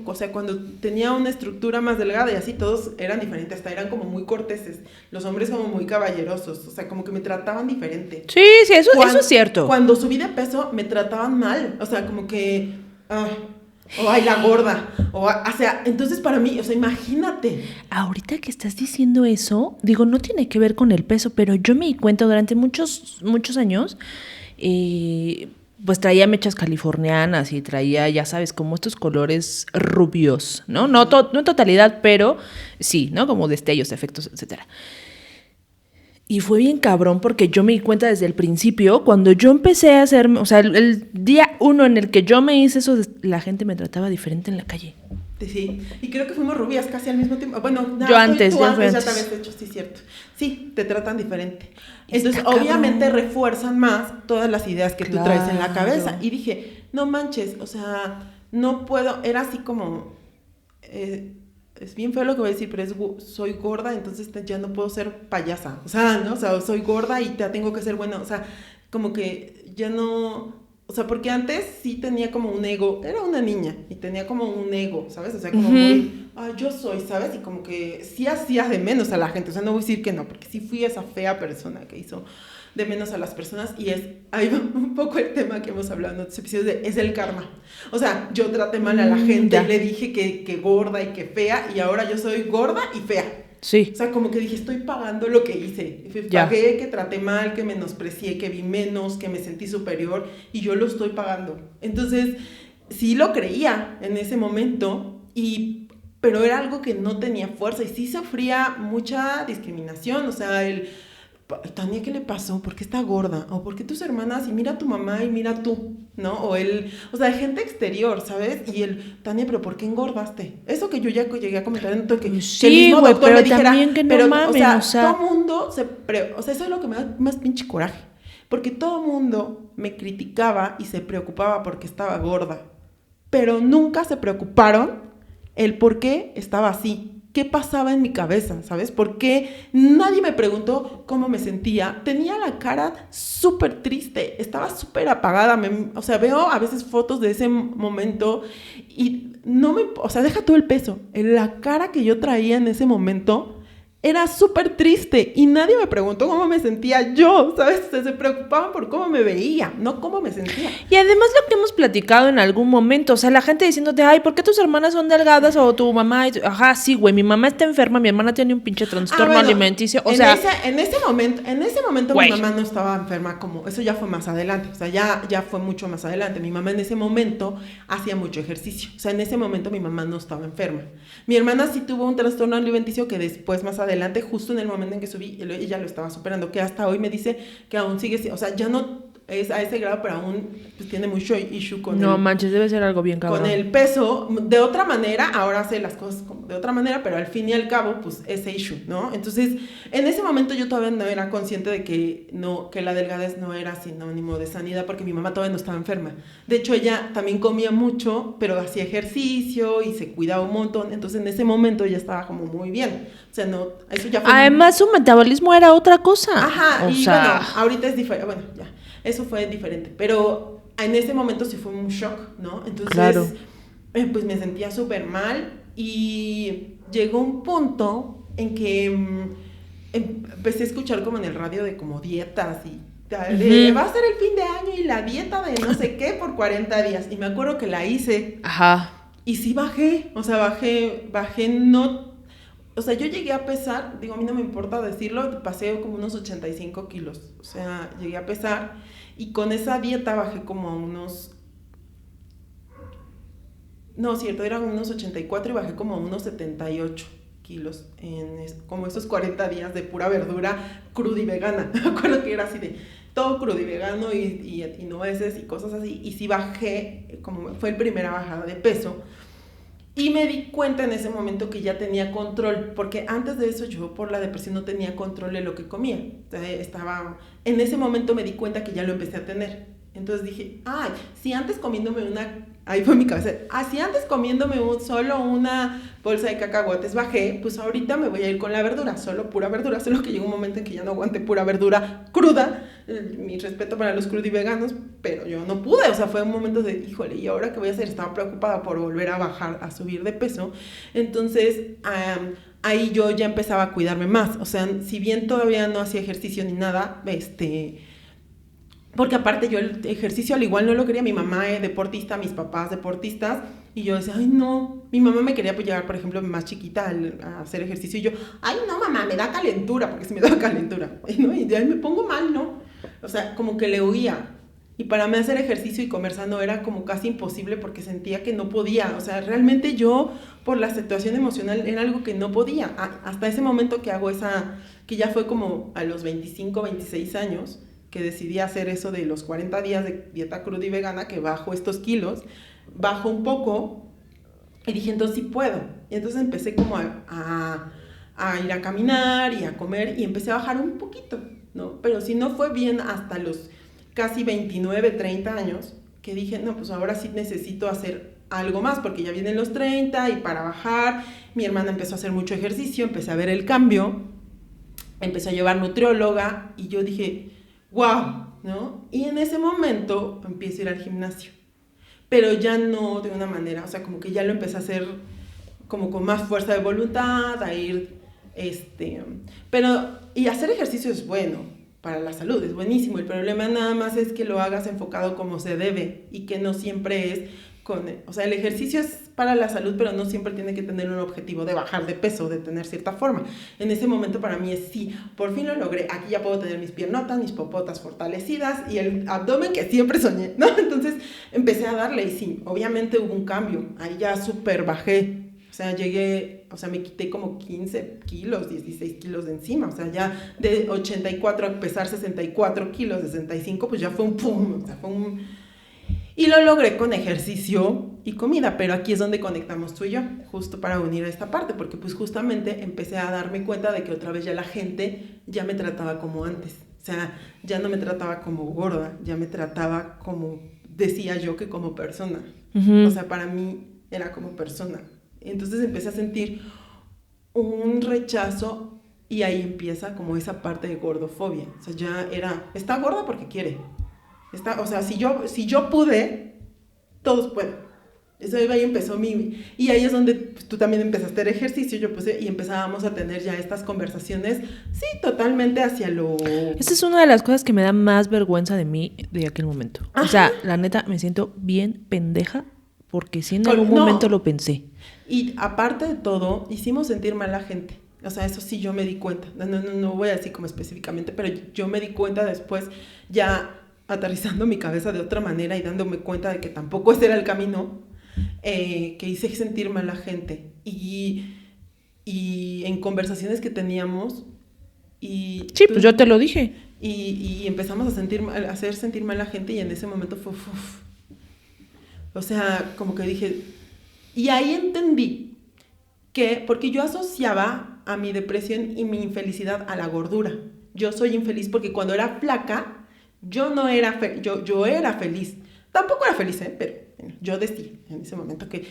o sea, cuando tenía una estructura más delgada y así todos eran diferentes, hasta eran como muy corteses, los hombres como muy caballerosos, o sea, como que me trataban diferente. Sí, eso es cierto. Cuando subí de peso me trataban mal, o sea, como que, o ay, la gorda, o sea, entonces para mí, o sea, imagínate. Ahorita que estás diciendo eso, digo, no tiene que ver con el peso, pero yo me di cuenta durante muchos años, pues traía mechas californianas y traía, ya sabes, como estos colores rubios, ¿no? No en totalidad, pero sí, ¿no? Como destellos, efectos, etcétera. Y fue bien cabrón porque yo me di cuenta desde el principio, cuando yo empecé a hacerme, o sea, el día 1 en el que yo me hice eso, la gente me trataba diferente en la calle. Sí, y creo que fuimos rubias casi al mismo tiempo. Bueno, yo antes, tú antes ya te habías hecho, sí, cierto. Sí, te tratan diferente. Entonces, obviamente refuerzan más todas las ideas que tú traes en la cabeza. Y dije, no manches, o sea, no puedo, era así como, es bien feo lo que voy a decir, pero soy gorda, entonces ya no puedo ser payasa. O sea, ¿no? O sea, soy gorda y ya tengo que ser buena. O sea, como que ya no. O sea, porque antes sí tenía como un ego, era una niña y tenía como un ego, ¿sabes? O sea, como muy, yo soy, ¿sabes? Y como que sí hacía de menos a la gente, o sea, no voy a decir que no, porque sí fui esa fea persona que hizo de menos a las personas, y ahí va un poco el tema que hemos hablado en otros episodios, es el karma. O sea, yo traté mal a la gente, le dije que gorda y que fea, y ahora yo soy gorda y fea. Sí. O sea, como que dije, estoy pagando lo que hice. Pagué, que traté mal, que menosprecié, que vi menos, que me sentí superior, y yo lo estoy pagando. Entonces, sí lo creía en ese momento, pero era algo que no tenía fuerza, y sí sufría mucha discriminación. O sea, Tania, ¿qué le pasó? ¿Por qué está gorda? ¿O por qué tus hermanas? Y mira a tu mamá y mira tú, ¿no? O sea, gente exterior, ¿sabes? Y Tania, ¿pero por qué engordaste? Eso que yo ya llegué a comentar en que, sí, que el mismo güey, doctor pero me dijera, también que no pero, mames, o sea, todo mundo o sea, eso es lo que me da más pinche coraje. Porque todo mundo me criticaba y se preocupaba porque estaba gorda. Pero nunca se preocuparon el por qué estaba así. ¿Qué pasaba en mi cabeza? ¿Sabes? Porque nadie me preguntó cómo me sentía. Tenía la cara súper triste, estaba súper apagada. O sea, veo a veces fotos de ese momento y o sea, deja todo el peso. La cara que yo traía en ese momento era súper triste y nadie me preguntó cómo me sentía yo, ¿sabes? Se preocupaban por cómo me veía, no cómo me sentía. Y además lo que hemos platicado en algún momento, o sea, la gente diciéndote, ay, ¿por qué tus hermanas son delgadas? O tu mamá, ajá, sí, güey, mi mamá está enferma, mi hermana tiene un pinche trastorno alimenticio, o sea... En ese momento mi mamá no estaba enferma, como, eso ya fue más adelante, o sea, ya fue mucho más adelante. Mi mamá en ese momento hacía mucho ejercicio, o sea, en ese momento mi mamá no estaba enferma. Mi hermana sí tuvo un trastorno alimenticio que después, más adelante, justo en el momento en que subí, ella lo estaba superando, que hasta hoy me dice que aún sigue, o sea, ya no, es a ese grado, pero aún pues, tiene mucho issue con No manches, debe ser algo bien cabrón. con el peso. De otra manera, ahora hace las cosas como de otra manera, pero al fin y al cabo, pues ese issue, ¿no? Entonces, en ese momento yo todavía no era consciente de que la delgadez no era sinónimo de sanidad, porque mi mamá todavía no estaba enferma. De hecho, ella también comía mucho, pero hacía ejercicio y se cuidaba un montón. Entonces, en ese momento ella estaba como muy bien. O sea, no, eso ya fue... Además, su metabolismo era otra cosa. Ajá, o y sea... bueno, ahorita es diferente, bueno, ya, eso fue diferente, pero en ese momento sí fue un shock, ¿no? Entonces, claro. Pues me sentía súper mal y llegó un punto en que empecé a escuchar como en el radio de como dietas y va a ser el fin de año y la dieta de no sé qué por 40 días, y me acuerdo que la hice. Ajá. Y sí bajé, o sea, bajé no... O sea, yo llegué a pesar, digo, a mí no me importa decirlo, pasé como unos 85 kilos. O sea, llegué a pesar y con esa dieta bajé como a unos... No, cierto, eran unos 84 y bajé como a unos 78 kilos en como esos 40 días de pura verdura cruda y vegana. Me acuerdo que era así de todo crudo y vegano y nueces y cosas así. Y sí bajé, como fue el primera bajada de peso. Y me di cuenta en ese momento que ya tenía control, porque antes de eso yo por la depresión no tenía control de lo que comía. En ese momento me di cuenta que ya lo empecé a tener. Entonces dije, ay, si antes comiéndome ahí fue mi cabeza, si antes comiéndome solo una bolsa de cacahuates bajé, pues ahorita me voy a ir con la verdura, solo pura verdura, solo que llegó un momento en que ya no aguanté pura verdura cruda. Mi respeto para los crudiveganos, pero yo no pude, o sea, fue un momento de, híjole, ¿y ahora qué voy a hacer? Estaba preocupada por volver a bajar, a subir de peso. Entonces, ahí yo ya empezaba a cuidarme más, o sea, si bien todavía no hacía ejercicio ni nada, porque aparte yo el ejercicio al igual no lo quería, mi mamá es deportista, mis papás deportistas, y yo decía, ay no, mi mamá me quería pues llevar, por ejemplo, más chiquita a hacer ejercicio, y yo, ay no mamá, me da calentura, porque se me da calentura, ¿no? Y de ahí me pongo mal, ¿no? O sea, como que le huía, y para mí hacer ejercicio y comer sano era como casi imposible porque sentía que no podía, o sea, realmente yo, por la situación emocional, era algo que no podía, hasta ese momento que hago que ya fue como a los 25, 26 años, que decidí hacer eso de los 40 días de dieta cruda y vegana, que bajo estos kilos, bajo un poco, y dije, entonces sí puedo. Y entonces empecé como a ir a caminar y a comer, y empecé a bajar un poquito, ¿no? Pero si no fue bien hasta los casi 29, 30 años, que dije, no, pues ahora sí necesito hacer algo más, porque ya vienen los 30, y para bajar, mi hermana empezó a hacer mucho ejercicio, empecé a ver el cambio, empecé a llevar nutrióloga, y yo dije, wow, ¿no? Y en ese momento empiezo a ir al gimnasio, pero ya no de una manera, o sea, como que ya lo empecé a hacer como con más fuerza de voluntad, a ir, y hacer ejercicio es bueno para la salud, es buenísimo. El problema nada más es que lo hagas enfocado como se debe y que no siempre es o sea, el ejercicio es para la salud, pero no siempre tiene que tener un objetivo de bajar de peso, de tener cierta forma. En ese momento para mí es sí, por fin lo logré, aquí ya puedo tener mis piernotas, mis popotas fortalecidas y el abdomen que siempre soñé, ¿no? Entonces empecé a darle y sí, obviamente hubo un cambio, ahí ya súper bajé, o sea, me quité como 15 kilos, 16 kilos de encima, o sea, ya de 84 a pesar 64 kilos, 65, pues ya fue un pum, o sea, fue un... Y lo logré con ejercicio y comida, pero aquí es donde conectamos tú y yo, justo para unir a esta parte, porque pues justamente empecé a darme cuenta de que otra vez ya la gente ya me trataba como antes, o sea, ya no me trataba como gorda, ya me trataba como, decía yo, que como persona, o sea, para mí era como persona. Entonces empecé a sentir un rechazo y ahí empieza como esa parte de gordofobia, o sea, ya está gorda porque quiere. O sea, si yo pude, todos pueden. Eso ahí empezó y ahí es donde pues, tú también empezaste a hacer ejercicio, y empezábamos a tener ya estas conversaciones, sí, totalmente hacia lo... Esa es una de las cosas que me da más vergüenza de mí de aquel momento. Ajá. O sea, la neta, me siento bien pendeja porque sí en algún momento lo pensé. Y aparte de todo, hicimos sentir mal a la gente. O sea, eso sí yo me di cuenta. No voy a decir como específicamente, pero yo me di cuenta después ya... aterrizando mi cabeza de otra manera y dándome cuenta de que tampoco ese era el camino, que hice sentir mal a la gente y en conversaciones que teníamos y... Sí, pues yo te lo dije. y empezamos a hacer sentir mal a la gente y en ese momento fue, o sea, como que dije, y ahí entendí que, porque yo asociaba a mi depresión y mi infelicidad a la gordura. Yo soy infeliz porque cuando era flaca, yo no era, yo era feliz. Tampoco era feliz, pero bueno, yo decidí en ese momento que,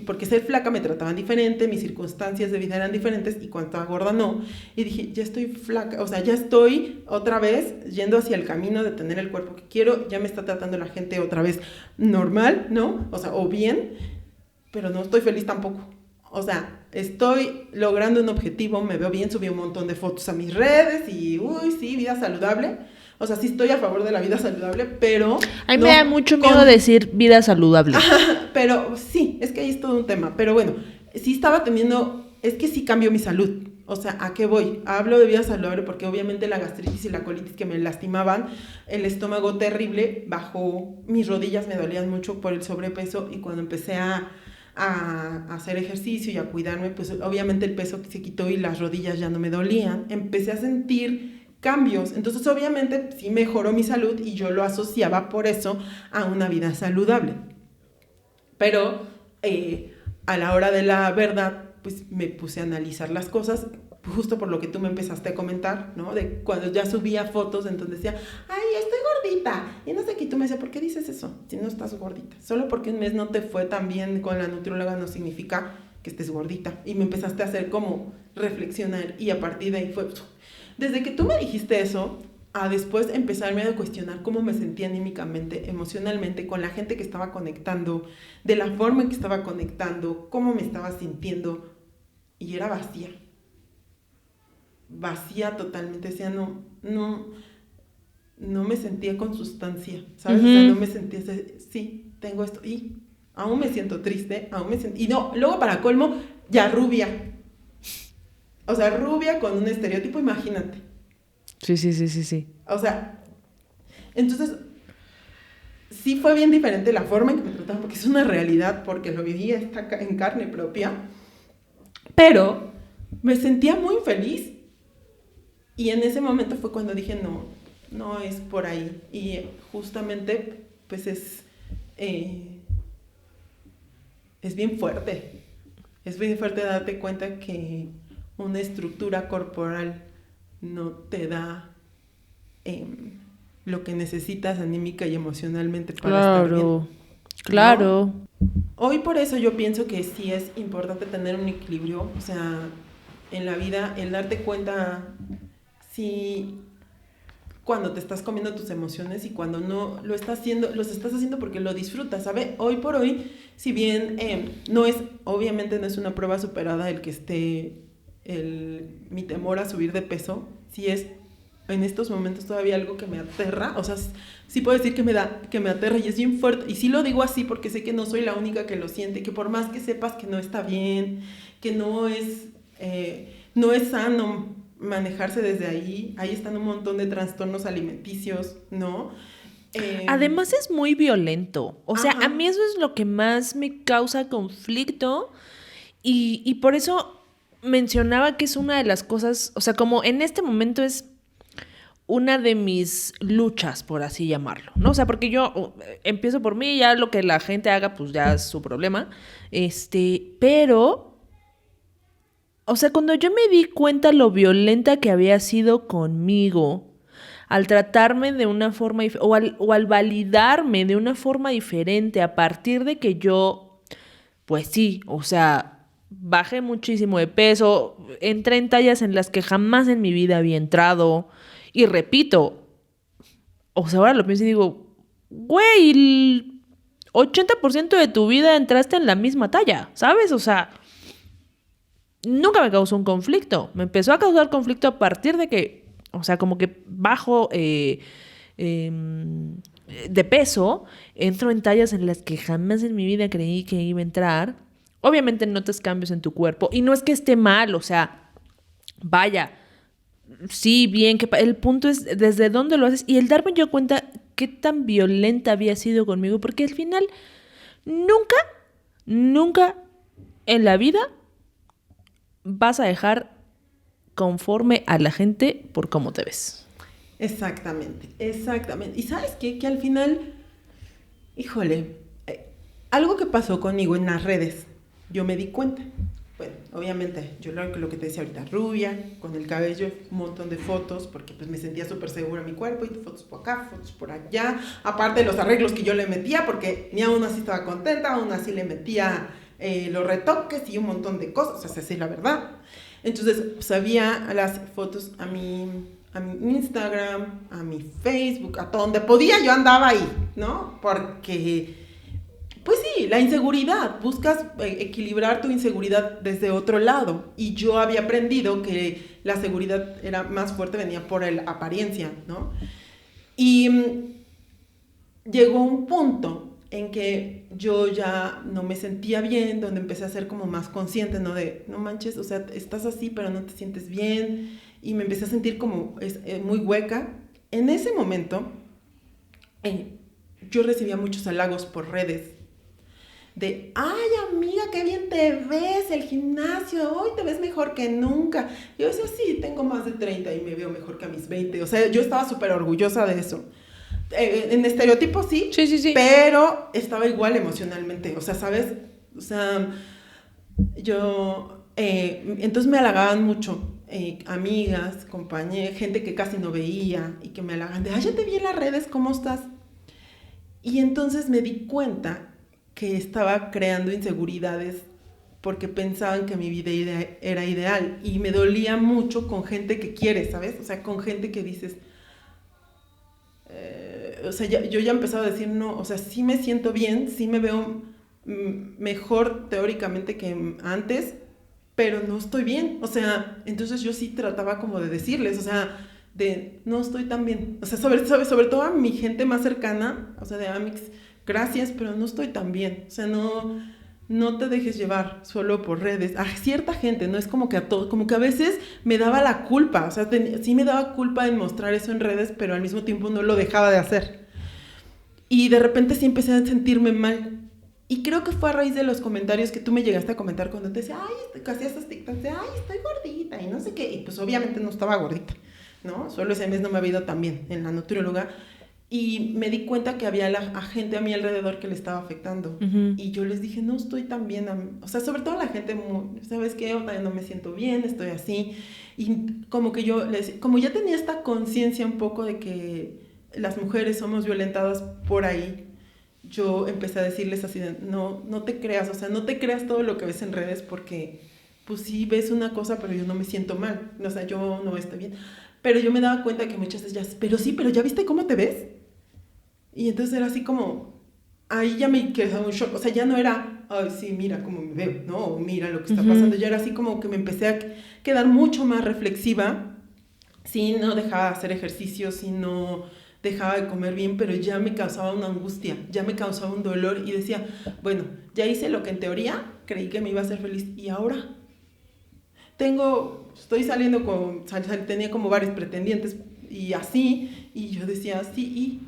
porque ser flaca me trataban diferente, mis circunstancias de vida eran diferentes y cuando estaba gorda no. Y dije, ya estoy flaca, o sea, ya estoy otra vez yendo hacia el camino de tener el cuerpo que quiero, ya me está tratando la gente otra vez normal, ¿no? O sea, o bien, pero no estoy feliz tampoco. O sea, estoy logrando un objetivo, me veo bien, subí un montón de fotos a mis redes y, uy, sí, vida saludable. O sea, sí estoy a favor de la vida saludable, pero... A mí me da mucho miedo decir vida saludable. Pero sí, es que ahí es todo un tema. Pero bueno, sí estaba teniendo... Es que sí cambió mi salud. O sea, ¿a qué voy? Hablo de vida saludable porque obviamente la gastritis y la colitis que me lastimaban, el estómago terrible, bajó, mis rodillas me dolían mucho por el sobrepeso y cuando empecé a hacer ejercicio y a cuidarme, pues obviamente el peso se quitó y las rodillas ya no me dolían. Empecé a sentir cambios, entonces obviamente sí mejoró mi salud y yo lo asociaba por eso a una vida saludable. Pero a la hora de la verdad, pues me puse a analizar las cosas, justo por lo que tú me empezaste a comentar, ¿no? De cuando ya subía fotos, entonces decía, ay, estoy gordita, y no sé qué, y tú me decías, ¿por qué dices eso? Si no estás gordita, solo porque un mes no te fue tan bien con la nutrióloga no significa que estés gordita, y me empezaste a hacer como reflexionar, y a partir de ahí fue, desde que tú me dijiste eso, a después empezarme a cuestionar cómo me sentía anímicamente, emocionalmente, con la gente que estaba conectando, de la forma en que estaba conectando, cómo me estaba sintiendo, y era vacía totalmente, decía, no me sentía con sustancia, ¿sabes? Uh-huh. O sea, no me sentía, sí, tengo esto, y aún me siento triste, y no, luego para colmo, ya rubia, o sea, rubia con un estereotipo, imagínate. Sí. O sea, entonces, sí fue bien diferente la forma en que me trataban, porque es una realidad, porque lo vivía en carne propia, pero me sentía muy feliz. Y en ese momento fue cuando dije, no es por ahí. Y justamente, pues es bien fuerte. Es bien fuerte darte cuenta que una estructura corporal no te da lo que necesitas anímica y emocionalmente para estar bien. Claro. ¿No? Hoy por eso yo pienso que sí es importante tener un equilibrio, o sea, en la vida, el darte cuenta si cuando te estás comiendo tus emociones y cuando no los estás haciendo porque lo disfrutas, ¿sabes? Hoy por hoy, si bien obviamente no es una prueba superada el que esté mi temor a subir de peso, sí es en estos momentos todavía algo que me aterra, o sea, sí puedo decir que me aterra y es bien fuerte, y sí lo digo así porque sé que no soy la única que lo siente, que por más que sepas que no está bien, que no es sano manejarse desde ahí están un montón de trastornos alimenticios, ¿no? Además es muy violento, o sea, a mí eso es lo que más me causa conflicto y por eso mencionaba que es una de las cosas, o sea, como en este momento es una de mis luchas, por así llamarlo, ¿no? O sea, porque yo empiezo por mí, ya lo que la gente haga, pues ya es su problema, pero... O sea, cuando yo me di cuenta lo violenta que había sido conmigo, al tratarme de una forma, o al validarme de una forma diferente, a partir de que yo, pues sí, o sea, bajé muchísimo de peso, entré en tallas en las que jamás en mi vida había entrado, y repito, o sea, ahora lo pienso y digo, güey, el 80% de tu vida entraste en la misma talla, ¿sabes? O sea... Nunca me causó un conflicto. Me empezó a causar conflicto a partir de que, o sea, como que bajo de peso, entro en tallas en las que jamás en mi vida creí que iba a entrar. Obviamente notas cambios en tu cuerpo. Y no es que esté mal, o sea, vaya, sí, bien, que el punto es desde dónde lo haces. Y el darme yo cuenta qué tan violenta había sido conmigo. Porque al final, nunca en la vida vas a dejar conforme a la gente por cómo te ves. Exactamente, exactamente. Y ¿sabes qué? Que al final, híjole, algo que pasó conmigo en las redes, yo me di cuenta. Bueno, obviamente, yo lo que te decía ahorita, rubia, con el cabello, un montón de fotos, porque pues me sentía súper segura en mi cuerpo, y fotos por acá, fotos por allá, aparte de los arreglos que yo le metía, porque ni aún así estaba contenta, aún así le metía los retoques y un montón de cosas, o sea, sí, la verdad. Entonces, subía las fotos a mi Instagram, a mi Facebook, a donde podía yo andaba ahí, ¿no? Porque, pues sí, la inseguridad, buscas equilibrar tu inseguridad desde otro lado. Y yo había aprendido que la seguridad era más fuerte, venía por la apariencia, ¿no? Y llegó un punto en que yo ya no me sentía bien, donde empecé a ser como más consciente, ¿no? De, no manches, o sea, estás así, pero no te sientes bien, y me empecé a sentir como muy hueca. En ese momento, yo recibía muchos halagos por redes, de, ay amiga, qué bien te ves, el gimnasio, hoy te ves mejor que nunca. Y yo decía, sí, tengo más de 30 y me veo mejor que a mis 20, o sea, yo estaba súper orgullosa de eso. En estereotipo sí, Sí, sí, sí. pero estaba igual emocionalmente, o sea, ¿sabes? O sea, yo, entonces me halagaban mucho, amigas, compañeras, gente que casi no veía y que me halagaban de, ay, ya te vi en las redes, ¿cómo estás? Y entonces me di cuenta que estaba creando inseguridades porque pensaban que mi vida era ideal, y me dolía mucho con gente que quiere, ¿sabes? O sea, con gente que dices, o sea, yo ya empezaba a decir, no, o sea, sí me siento bien, sí me veo mejor teóricamente que antes, pero no estoy bien. O sea, entonces yo sí trataba como de decirles, o sea, de no estoy tan bien. O sea, sobre todo a mi gente más cercana, o sea, de Amix, gracias, pero no estoy tan bien. O sea, no te dejes llevar solo por redes. A cierta gente, no es como que a todos, como que a veces me daba la culpa, o sea, sí me daba culpa en mostrar eso en redes, pero al mismo tiempo no lo dejaba de hacer. Y de repente sí empecé a sentirme mal. Y creo que fue a raíz de los comentarios que tú me llegaste a comentar cuando te decía, ay, casi esas TikToks de, ay, estoy gordita y no sé qué. Y pues obviamente no estaba gordita, ¿no? Solo ese mes no me había ido tan bien en la nutrióloga. Y me di cuenta que había a gente a mi alrededor que le estaba afectando. Y yo les dije, no estoy tan bien. O sea, sobre todo la gente, ¿sabes qué? No me siento bien, estoy así. Y como que como ya tenía esta conciencia un poco de que las mujeres somos violentadas por ahí, yo empecé a decirles así de, no te creas, o sea, no te creas todo lo que ves en redes, porque pues sí ves una cosa, pero yo no me siento mal, o sea, yo no estoy bien. Pero yo me daba cuenta que muchas veces pero ya viste cómo te ves. Y entonces era así como, ahí ya me quedó un shock, o sea, ya no era, ay, sí, mira cómo me veo, no, o mira lo que está pasando, ya era así como que me empecé a quedar mucho más reflexiva, sí, no dejaba de hacer ejercicio, sí, no dejaba de comer bien, pero ya me causaba una angustia, ya me causaba un dolor, y decía, bueno, ya hice lo que en teoría creí que me iba a hacer feliz, y ahora estoy saliendo tenía como varios pretendientes y así, y yo decía, sí,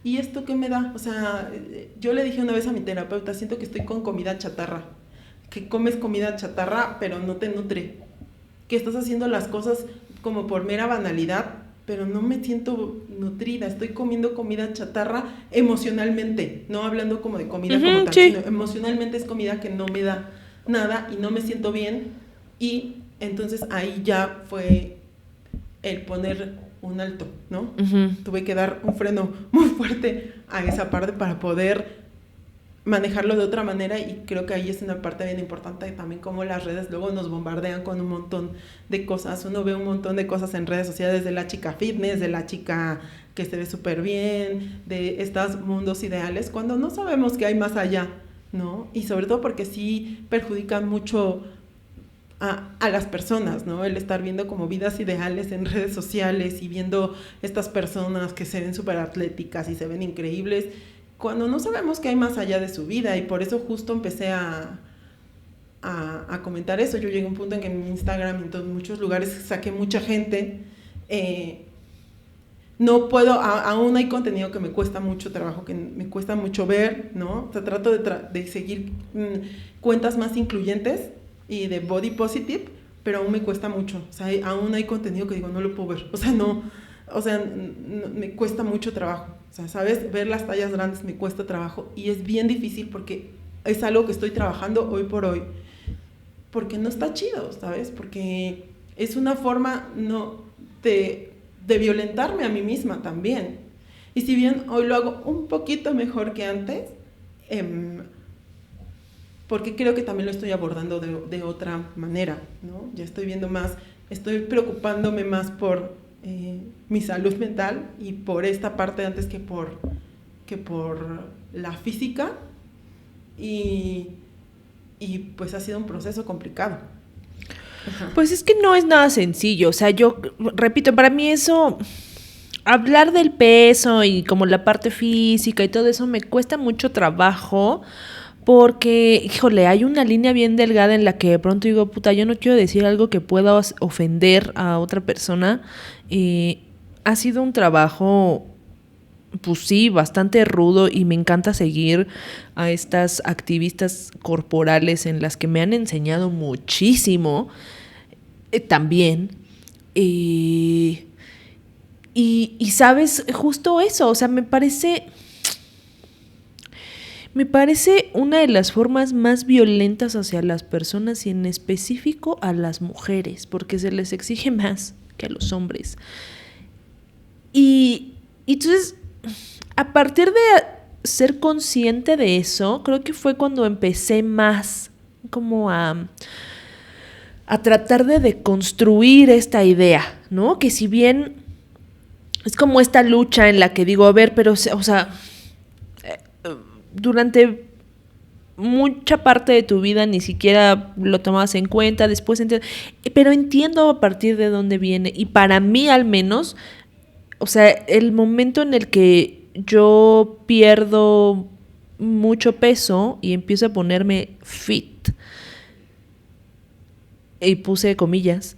¿y esto qué me da? O sea, yo le dije una vez a mi terapeuta, siento que estoy con comida chatarra, que comes comida chatarra pero no te nutre, que estás haciendo las cosas como por mera banalidad, pero no me siento nutrida, estoy comiendo comida chatarra emocionalmente, no hablando como de comida como tal, sí. sino emocionalmente es comida que no me da nada y no me siento bien, y entonces ahí ya fue el poner un alto, ¿no? Tuve que dar un freno muy fuerte a esa parte para poder manejarlo de otra manera, y creo que ahí es una parte bien importante también, como las redes luego nos bombardean con un montón de cosas. Uno ve un montón de cosas en redes sociales, de la chica fitness, de la chica que se ve súper bien, de estos mundos ideales, cuando no sabemos que hay más allá, ¿no? Y sobre todo porque sí perjudican mucho a las personas, ¿no? El estar viendo como vidas ideales en redes sociales y viendo estas personas que se ven súper atléticas y se ven increíbles, cuando no sabemos que hay más allá de su vida. Y por eso justo empecé a comentar eso. Yo llegué a un punto en que en mi Instagram, en muchos lugares, saqué mucha gente. No puedo, aún hay contenido que me cuesta mucho trabajo, que me cuesta mucho ver, ¿no? O sea, trato de seguir cuentas más incluyentes y de body positive, pero aún me cuesta mucho. O sea, aún hay contenido que digo, no lo puedo ver. O sea, no, o sea, me cuesta mucho trabajo. O sea, ¿sabes? Ver las tallas grandes me cuesta trabajo y es bien difícil porque es algo que estoy trabajando hoy por hoy. Porque no está chido, ¿sabes? Porque es una forma de violentarme a mí misma también. Y si bien hoy lo hago un poquito mejor que antes, porque creo que también lo estoy abordando de otra manera, ¿no? Ya estoy viendo más, estoy preocupándome más por mi salud mental y por esta parte antes que por la física. Y pues ha sido un proceso complicado. Ajá. Pues es que no es nada sencillo, o sea, yo repito, para mí eso, hablar del peso y como la parte física y todo eso me cuesta mucho trabajo porque, híjole, hay una línea bien delgada en la que de pronto digo, puta, yo no quiero decir algo que pueda ofender a otra persona. Ha sido un trabajo, pues sí, bastante rudo y me encanta seguir a estas activistas corporales en las que me han enseñado muchísimo también. Y sabes, justo eso, o sea, me parece una de las formas más violentas hacia las personas y en específico a las mujeres, porque se les exige más que a los hombres. Y entonces, a partir de ser consciente de eso, creo que fue cuando empecé más como a tratar de deconstruir esta idea, ¿no? Que si bien es como esta lucha en la que digo, a ver, pero, o sea, durante mucha parte de tu vida ni siquiera lo tomabas en cuenta, después pero entiendo a partir de dónde viene, y para mí al menos, o sea, el momento en el que yo pierdo mucho peso y empiezo a ponerme fit, y puse comillas,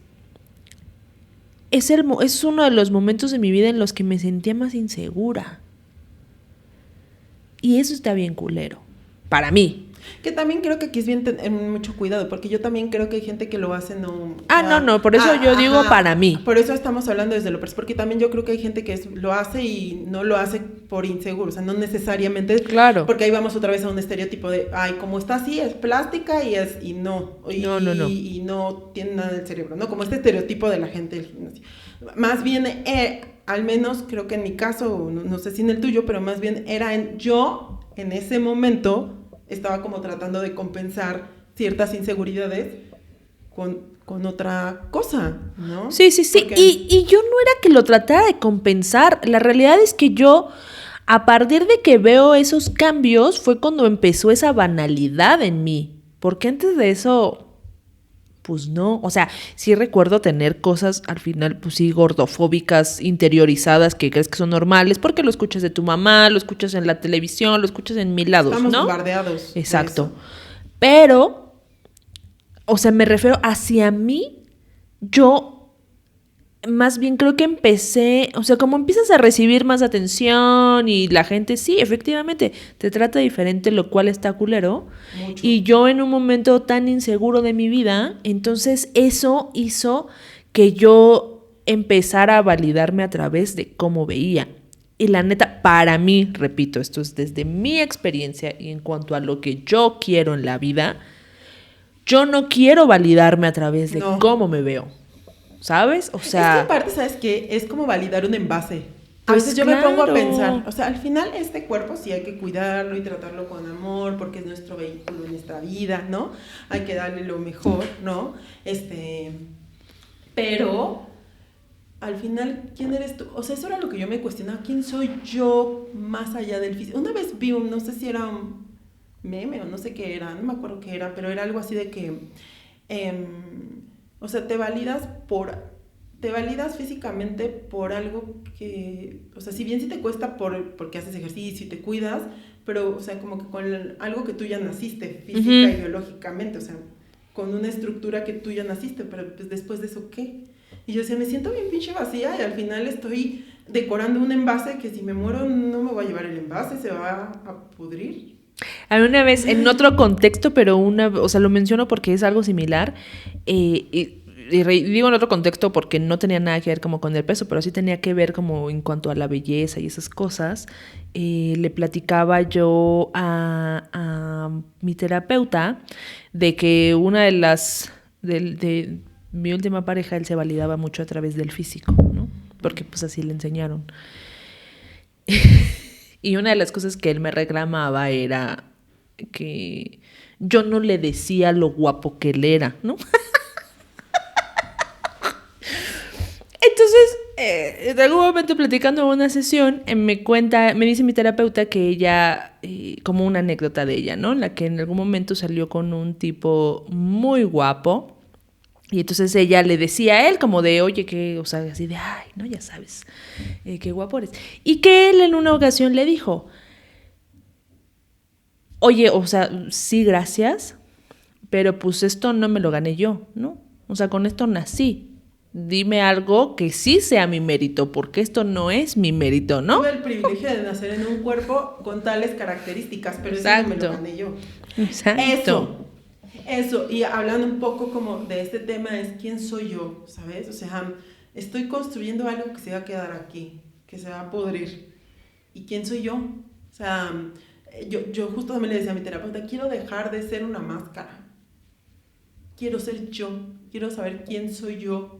es uno de los momentos de mi vida en los que me sentía más insegura. Y eso está bien culero, para mí. Que también creo que aquí es bien tener mucho cuidado, porque yo también creo que hay gente que lo hace no... No, por eso yo digo para mí. Por eso estamos hablando desde lo personal, porque también yo creo que hay gente que lo hace y no lo hace por inseguro, o sea, no necesariamente... Claro. Porque ahí vamos otra vez a un estereotipo de, ay, como está así, es plástica y no. Y no tiene nada del cerebro, ¿no? Como este estereotipo de la gente del gimnasio. Más bien, al menos creo que en mi caso, no sé si en el tuyo, pero más bien yo en ese momento estaba como tratando de compensar ciertas inseguridades con otra cosa, ¿no? Sí. Porque... Y yo no era que lo tratara de compensar. La realidad es que yo, a partir de que veo esos cambios, fue cuando empezó esa banalidad en mí. Porque antes de eso, pues no. O sea, sí recuerdo tener cosas al final, pues sí, gordofóbicas, interiorizadas, que crees que son normales, porque lo escuchas de tu mamá, lo escuchas en la televisión, lo escuchas en mil lados, estamos ¿no? Bombardeados. Exacto. Pero, o sea, me refiero hacia mí, yo más bien creo que empecé, o sea, como empiezas a recibir más atención y la gente, sí, efectivamente, te trata diferente, lo cual está culero. Mucho. Y yo en un momento tan inseguro de mi vida, entonces eso hizo que yo empezara a validarme a través de cómo veía. Y la neta, para mí, repito, esto es desde mi experiencia y en cuanto a lo que yo quiero en la vida, yo no quiero validarme a través de cómo me veo. ¿Sabes? O sea... Es que aparte, ¿sabes qué? Es como validar un envase. A veces yo me pongo a pensar, o sea, al final este cuerpo sí hay que cuidarlo y tratarlo con amor porque es nuestro vehículo en nuestra vida, ¿no? Hay que darle lo mejor, ¿no? Pero al final, ¿quién eres tú? O sea, eso era lo que yo me cuestionaba. ¿Quién soy yo más allá del físico? Una vez vi no sé si era un meme o no sé qué era, no me acuerdo qué era, pero era algo así de que... o sea, te validas físicamente por algo que, o sea, si bien sí te cuesta porque haces ejercicio y te cuidas, pero, o sea, como que con algo que tú ya naciste física y biológicamente, o sea, con una estructura que tú ya naciste, pero pues después de eso, ¿qué? Y yo decía, me siento bien pinche vacía y al final estoy decorando un envase que si me muero no me voy a llevar el envase, se va a pudrir. A mí una vez, en otro contexto, pero o sea, lo menciono porque es algo similar, digo en otro contexto porque no tenía nada que ver como con el peso, pero sí tenía que ver como en cuanto a la belleza y esas cosas. Le platicaba yo a mi terapeuta de que una de las de mi última pareja, él se validaba mucho a través del físico, ¿no? Porque pues así le enseñaron. Y una de las cosas que él me reclamaba era que yo no le decía lo guapo que él era, ¿no? Entonces, en algún momento platicando en una sesión, me dice mi terapeuta que ella, como una anécdota de ella, ¿no? En la que en algún momento salió con un tipo muy guapo. Y entonces ella le decía a él como de, oye, que, o sea, así de, ay, no, ya sabes, qué guapo eres. Y que él en una ocasión le dijo, oye, o sea, sí, gracias, pero pues esto no me lo gané yo, ¿no? O sea, con esto nací. Dime algo que sí sea mi mérito, porque esto no es mi mérito, ¿no? Tuve el privilegio de nacer en un cuerpo con tales características, pero Exacto. eso no me lo gané yo. Exacto. Eso, y hablando un poco como de este tema es quién soy yo, ¿sabes? O sea, estoy construyendo algo que se va a quedar aquí, que se va a pudrir. ¿Y quién soy yo? O sea, yo justo también le decía a mi terapeuta, quiero dejar de ser una máscara. Quiero ser yo, quiero saber quién soy yo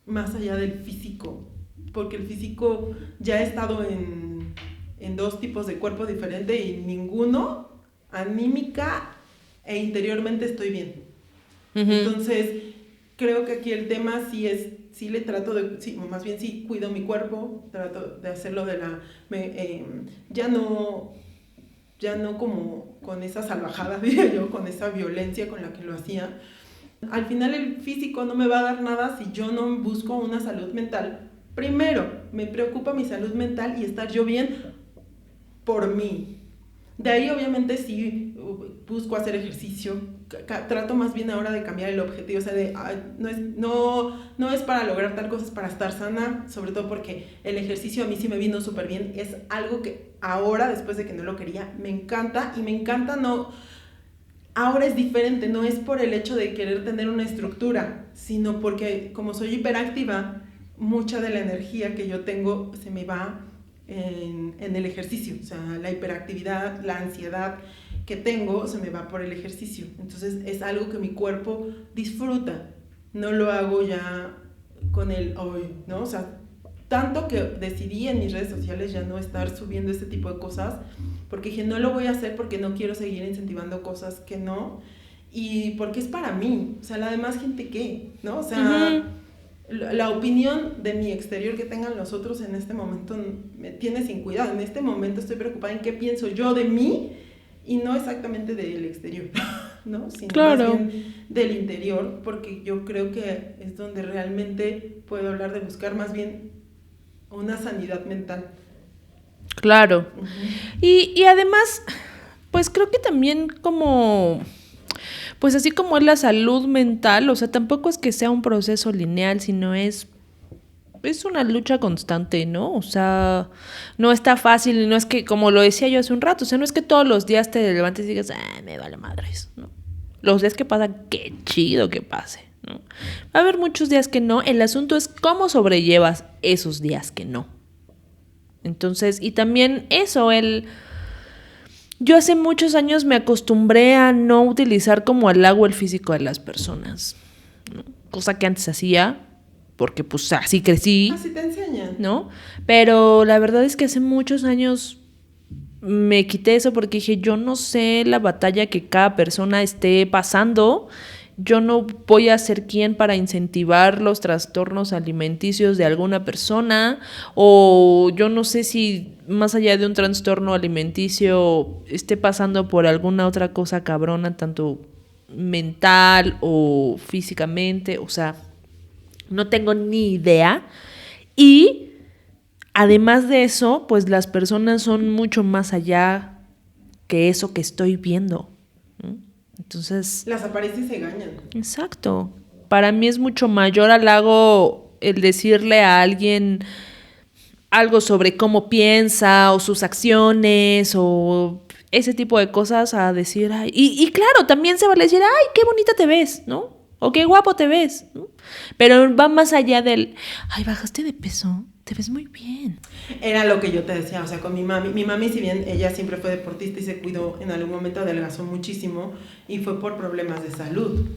más allá del físico, porque el físico ya he estado en dos tipos de cuerpo diferentes y ninguno, anímica e interiormente estoy bien. Uh-huh. Entonces, creo que aquí el tema sí le trato de, sí, más bien sí cuido mi cuerpo, trato de hacerlo ya no como con esa salvajada, diría yo, con esa violencia con la que lo hacía. Al final el físico no me va a dar nada si yo no busco una salud mental. Primero, me preocupa mi salud mental y estar yo bien por mí. De ahí obviamente sí busco hacer ejercicio, trato más bien ahora de cambiar el objetivo, o sea, no es para lograr tal cosa, es para estar sana, sobre todo porque el ejercicio a mí sí me vino súper bien, es algo que ahora, después de que no lo quería, me encanta, y me encanta ahora es diferente, no es por el hecho de querer tener una estructura, sino porque como soy hiperactiva, mucha de la energía que yo tengo se me va en el ejercicio, o sea, la hiperactividad, la ansiedad que tengo se me va por el ejercicio, entonces es algo que mi cuerpo disfruta, no lo hago ya con el hoy, ¿no? O sea, tanto que decidí en mis redes sociales ya no estar subiendo este tipo de cosas, porque dije, no lo voy a hacer porque no quiero seguir incentivando cosas que no, y porque es para mí, o sea, la demás gente ¿qué? ¿No? O sea, la opinión de mi exterior que tengan los otros en este momento me tiene sin cuidado. En este momento estoy preocupada en qué pienso yo de mí y no exactamente del exterior, ¿no? Sino claro, más bien del interior, porque yo creo que es donde realmente puedo hablar de buscar más bien una sanidad mental. Claro. Uh-huh. Y además, pues creo que también como... Pues así como es la salud mental, o sea, tampoco es que sea un proceso lineal, sino es una lucha constante, ¿no? O sea, no está fácil, no es que, como lo decía yo hace un rato, o sea, no es que todos los días te levantes y digas, me vale madres, ¿no? Los días que pasan, qué chido que pase, ¿no? Va a haber muchos días que no, el asunto es cómo sobrellevas esos días que no. Entonces, y también eso, yo hace muchos años me acostumbré a no utilizar como halago el físico de las personas, ¿no? Cosa que antes hacía, porque pues así crecí. Así te enseñan, ¿no? Pero la verdad es que hace muchos años me quité eso porque dije, yo no sé la batalla que cada persona esté pasando. Yo no voy a ser quien para incentivar los trastornos alimenticios de alguna persona, o yo no sé si más allá de un trastorno alimenticio esté pasando por alguna otra cosa cabrona, tanto mental o físicamente, o sea, no tengo ni idea. Y además de eso, pues las personas son mucho más allá que eso que estoy viendo, ¿no? Entonces, las apariencias se engañan. Exacto. Para mí es mucho mayor halago el decirle a alguien algo sobre cómo piensa o sus acciones o ese tipo de cosas a decir, ay, y claro, también se vale decir, ay, qué bonita te ves, ¿no? O qué guapo te ves, ¿no? Pero va más allá del, ay, bajaste de peso, te ves muy bien. Era lo que yo te decía, o sea, con mi mami, si bien ella siempre fue deportista y se cuidó, en algún momento adelgazó muchísimo y fue por problemas de salud.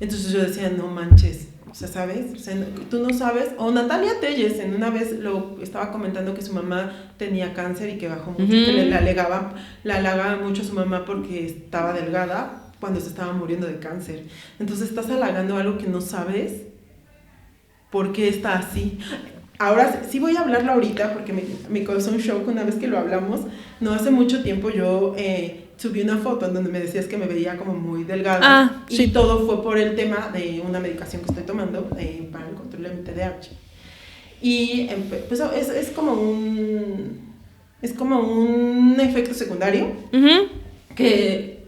Entonces yo decía, no manches, o sea, ¿sabes? O sea, tú no sabes. O Natalia Telles, en una vez lo estaba comentando que su mamá tenía cáncer y que bajó mucho, que le halagaba mucho a su mamá porque estaba delgada cuando se estaba muriendo de cáncer. Entonces estás halagando algo que no sabes por qué está así. Ahora sí voy a hablarlo ahorita porque me causó un shock una vez que lo hablamos. No hace mucho tiempo yo subí una foto en donde me decías que me veía como muy delgada. Sí. Y todo fue por el tema de una medicación que estoy tomando para el control de mi TDAH. Y pues es como un efecto secundario que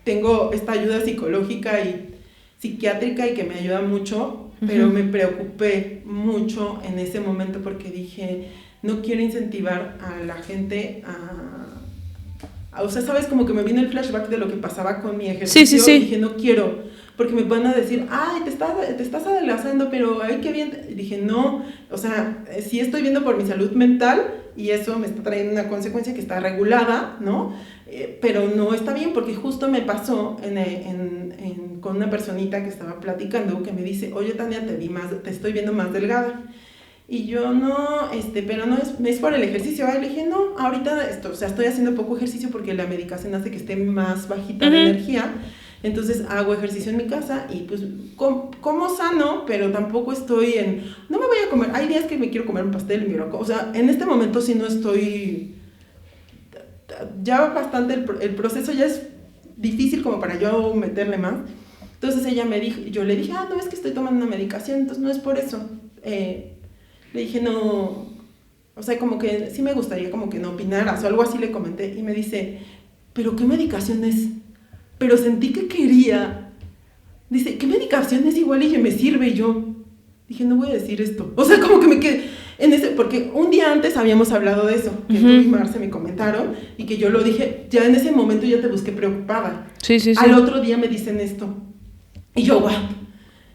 tengo esta ayuda psicológica y psiquiátrica y que me ayuda mucho. Pero me preocupé mucho en ese momento porque dije, no quiero incentivar a la gente o sea, sabes, como que me vino el flashback de lo que pasaba con mi ejercicio. Sí. Y dije, no quiero, porque me van a decir, ay, te estás adelgazando, pero ay, qué bien. Y dije, no, o sea, sí estoy viendo por mi salud mental y eso me está trayendo una consecuencia que está regulada, ¿no? Pero no está bien porque justo me pasó con una personita que estaba platicando que me dice, oye Tania, te estoy viendo más delgada. Y yo no, pero no es por el ejercicio. Le dije, no, ahorita estoy haciendo poco ejercicio porque la medicación hace que esté más bajita de energía. Entonces hago ejercicio en mi casa y pues como sano, pero tampoco estoy no me voy a comer, hay días que me quiero comer un pastel y me lo como. O sea, en este momento sí no estoy, ya bastante, el proceso ya es difícil como para yo meterle más. Entonces ella me dijo, yo le dije, no, es que estoy tomando una medicación, entonces no es por eso. Le dije, no, o sea, como que sí me gustaría como que no opinaras o algo así le comenté. Y me dice, ¿pero qué medicación es? Pero sentí que quería. Dice, ¿qué medicación es igual y que me sirve? Y yo dije, no voy a decir esto. O sea, como que me quedé porque un día antes habíamos hablado de eso, que tú y Marce me comentaron y que yo lo dije, ya en ese momento ya te busqué preocupada. Sí. Al otro día me dicen esto. Y yo, what?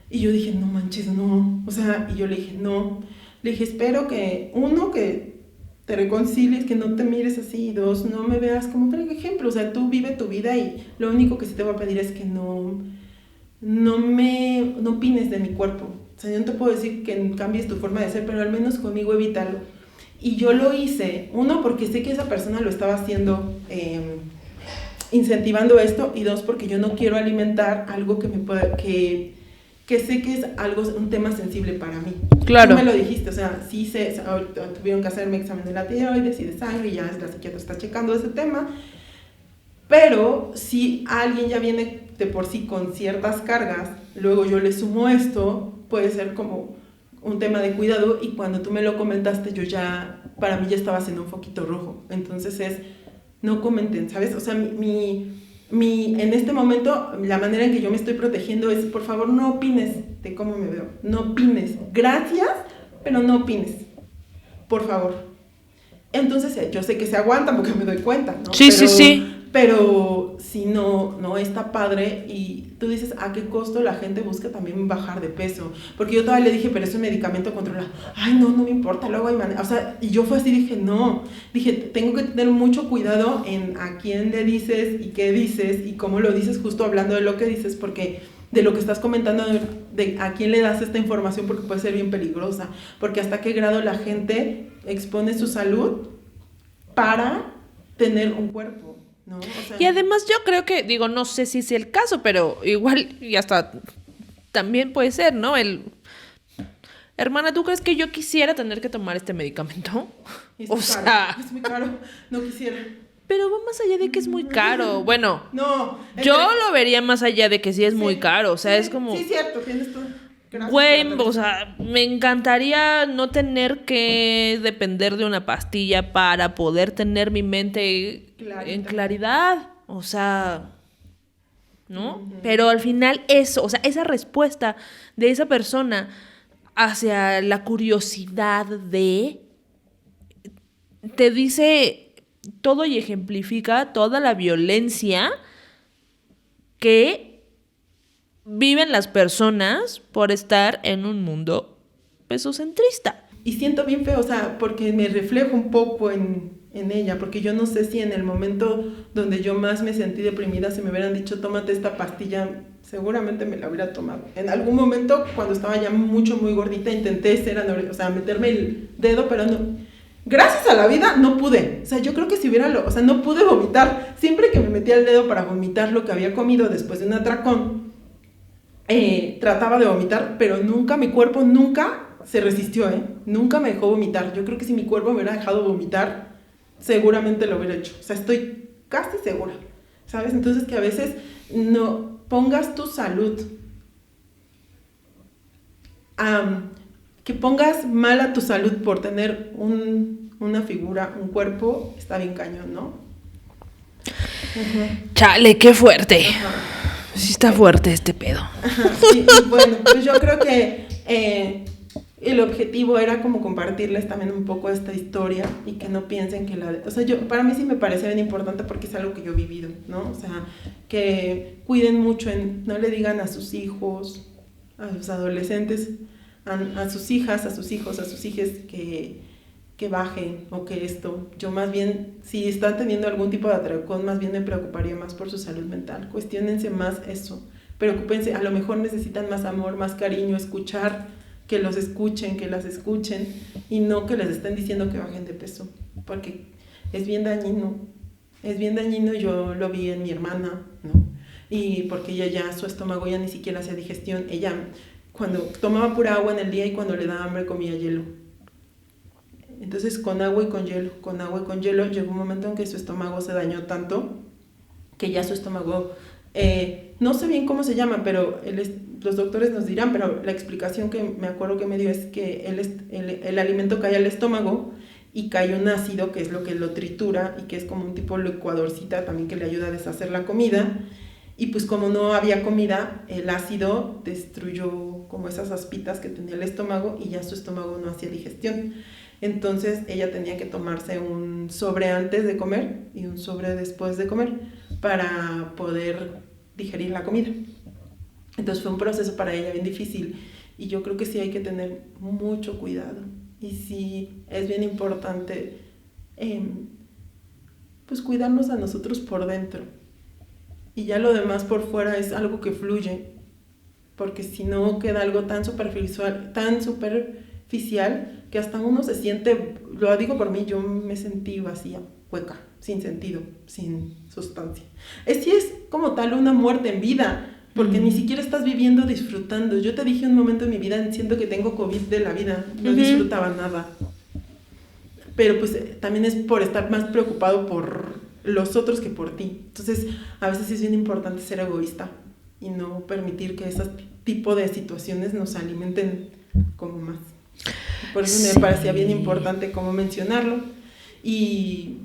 Y yo dije, no manches, no. O sea, y yo le dije, no. Le dije, espero que, uno, que te reconcilies, que no te mires así, y dos, no me veas como por ejemplo. O sea, tú vive tu vida y lo único que sí te voy a pedir es que no opines de mi cuerpo. O sea, yo no te puedo decir que cambies tu forma de ser, pero al menos conmigo evítalo. Y yo lo hice, uno, porque sé que esa persona lo estaba haciendo, incentivando esto, y dos, porque yo no quiero alimentar algo que sé que es un tema sensible para mí. Claro. Tú me lo dijiste, o sea, sí tuvieron que hacerme examen de la tiroides y de sangre, y ya la psiquiatra está checando ese tema, pero si alguien ya viene de por sí con ciertas cargas, luego yo le sumo esto, puede ser como un tema de cuidado, y cuando tú me lo comentaste, para mí ya estaba haciendo un foquito rojo. Entonces no comenten, ¿sabes? O sea, en este momento, la manera en que yo me estoy protegiendo es, por favor, no opines de cómo me veo. No opines. Gracias, pero no opines. Por favor. Entonces, yo sé que se aguantan porque me doy cuenta, ¿no? Sí. Pero si no está padre, y tú dices, ¿a qué costo la gente busca también bajar de peso? Porque yo todavía le dije, pero es un medicamento controla. Ay, no me importa, luego hay manera. O sea, y yo fue así, dije, no. Dije, tengo que tener mucho cuidado en a quién le dices y qué dices y cómo lo dices, justo hablando de lo que dices, porque de lo que estás comentando, de a quién le das esta información, porque puede ser bien peligrosa. Porque hasta qué grado la gente expone su salud para tener un cuerpo. ¿No? O sea, y además yo creo que, no sé si es el caso, pero igual y hasta también puede ser, ¿no? Hermana, ¿tú crees que yo quisiera tener que tomar este medicamento? Es muy caro, no quisiera. Pero va más allá de que es muy caro. Bueno, no, yo lo vería más allá de que sí es muy caro. O sea, es como... Sí, cierto, tienes todo. Güey, o sea, me encantaría no tener que depender de una pastilla para poder tener mi mente en claridad. O sea, ¿no? Pero al final eso, o sea, esa respuesta de esa persona hacia la curiosidad te dice todo y ejemplifica toda la violencia que viven las personas por estar en un mundo pesocentrista. Y siento bien feo, o sea, porque me reflejo un poco en ella, porque yo no sé si en el momento donde yo más me sentí deprimida, si me hubieran dicho, tómate esta pastilla, seguramente me la hubiera tomado. En algún momento, cuando estaba ya muy gordita, intenté o sea, meterme el dedo, pero no. Gracias a la vida no pude. O sea, yo creo que si hubiera, o sea, no pude vomitar. Siempre que me metía el dedo para vomitar lo que había comido después de un atracón, trataba de vomitar, pero nunca, mi cuerpo nunca se resistió, nunca me dejó vomitar. Yo creo que si mi cuerpo me hubiera dejado vomitar, seguramente lo hubiera hecho. O sea, estoy casi segura, ¿sabes? Entonces que a veces no pongas tu salud, que pongas mal a tu salud por tener una figura, un cuerpo, está bien cañón, ¿no? Uh-huh. Chale, qué fuerte. Uh-huh. Sí está fuerte este pedo. Y bueno, pues yo creo que el objetivo era como compartirles también un poco esta historia y que no piensen que o sea, para mí sí me parece bien importante porque es algo que yo he vivido, ¿no? O sea, que cuiden mucho, no le digan a sus hijos, a sus adolescentes, a sus hijas, a sus hijos, a sus hijes que bajen o que esto. Yo más bien, si están teniendo algún tipo de atracón, más bien me preocuparía más por su salud mental. Cuestiónense más eso. Preocúpense, a lo mejor necesitan más amor, más cariño, escuchar, que los escuchen, que las escuchen y no que les estén diciendo que bajen de peso, porque es bien dañino, yo lo vi en mi hermana, ¿no? Y porque ella ya, su estómago ya ni siquiera hacía digestión, ella cuando tomaba pura agua en el día y cuando le daba hambre comía hielo. Entonces con agua y con hielo, llegó un momento en que su estómago se dañó tanto que ya su estómago, no sé bien cómo se llama, pero los doctores nos dirán, pero la explicación que me acuerdo que me dio es que el alimento cae al estómago y cae un ácido que es lo que lo tritura y que es como un tipo licuadorcita también que le ayuda a deshacer la comida. Y pues como no había comida, el ácido destruyó como esas aspitas que tenía el estómago y ya su estómago no hacía digestión. Entonces ella tenía que tomarse un sobre antes de comer y un sobre después de comer para poder digerir la comida. Entonces fue un proceso para ella bien difícil y yo creo que sí hay que tener mucho cuidado y sí es bien importante pues cuidarnos a nosotros por dentro y ya lo demás por fuera es algo que fluye, porque si no queda algo tan superficial que hasta uno se siente, lo digo por mí, yo me sentí vacía, hueca, sin sentido, sin sustancia. Sí es como tal una muerte en vida, porque ni siquiera estás viviendo, disfrutando. Yo te dije un momento en mi vida, siento que tengo COVID de la vida, no disfrutaba nada. Pero pues también es por estar más preocupado por los otros que por ti. Entonces, a veces es bien importante ser egoísta y no permitir que ese tipo de situaciones nos alimenten como más. Por eso me parecía bien importante como mencionarlo. Y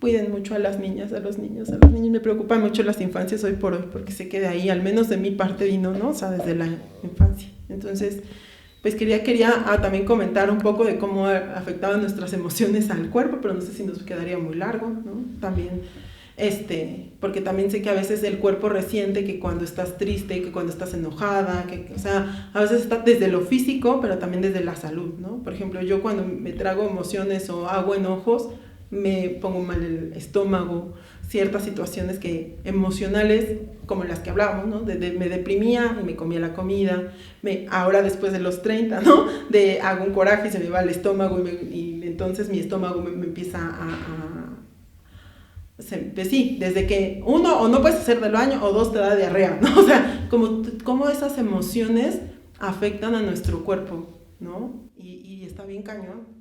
cuiden mucho a las niñas, a los niños. Me preocupan mucho las infancias hoy por hoy, porque sé que de ahí, al menos de mi parte, vino, ¿no? O sea, desde la infancia. Entonces, pues quería también comentar un poco de cómo afectaban nuestras emociones al cuerpo, pero no sé si nos quedaría muy largo, ¿no? También, porque también sé que a veces el cuerpo resiente que cuando estás triste, que cuando estás enojada, o sea, a veces está desde lo físico, pero también desde la salud, ¿no? Por ejemplo, yo cuando me trago emociones o hago enojos, me pongo mal el estómago, ciertas situaciones emocionales, como las que hablábamos, ¿no? Me deprimía y me comía la comida, ahora después de los 30, ¿no? Hago un coraje y se me va el estómago y entonces mi estómago me empieza pues sí, desde que uno, o no puedes hacer del baño, o dos, te da diarrea, ¿no? O sea, como esas emociones afectan a nuestro cuerpo, ¿no? Y está bien cañón.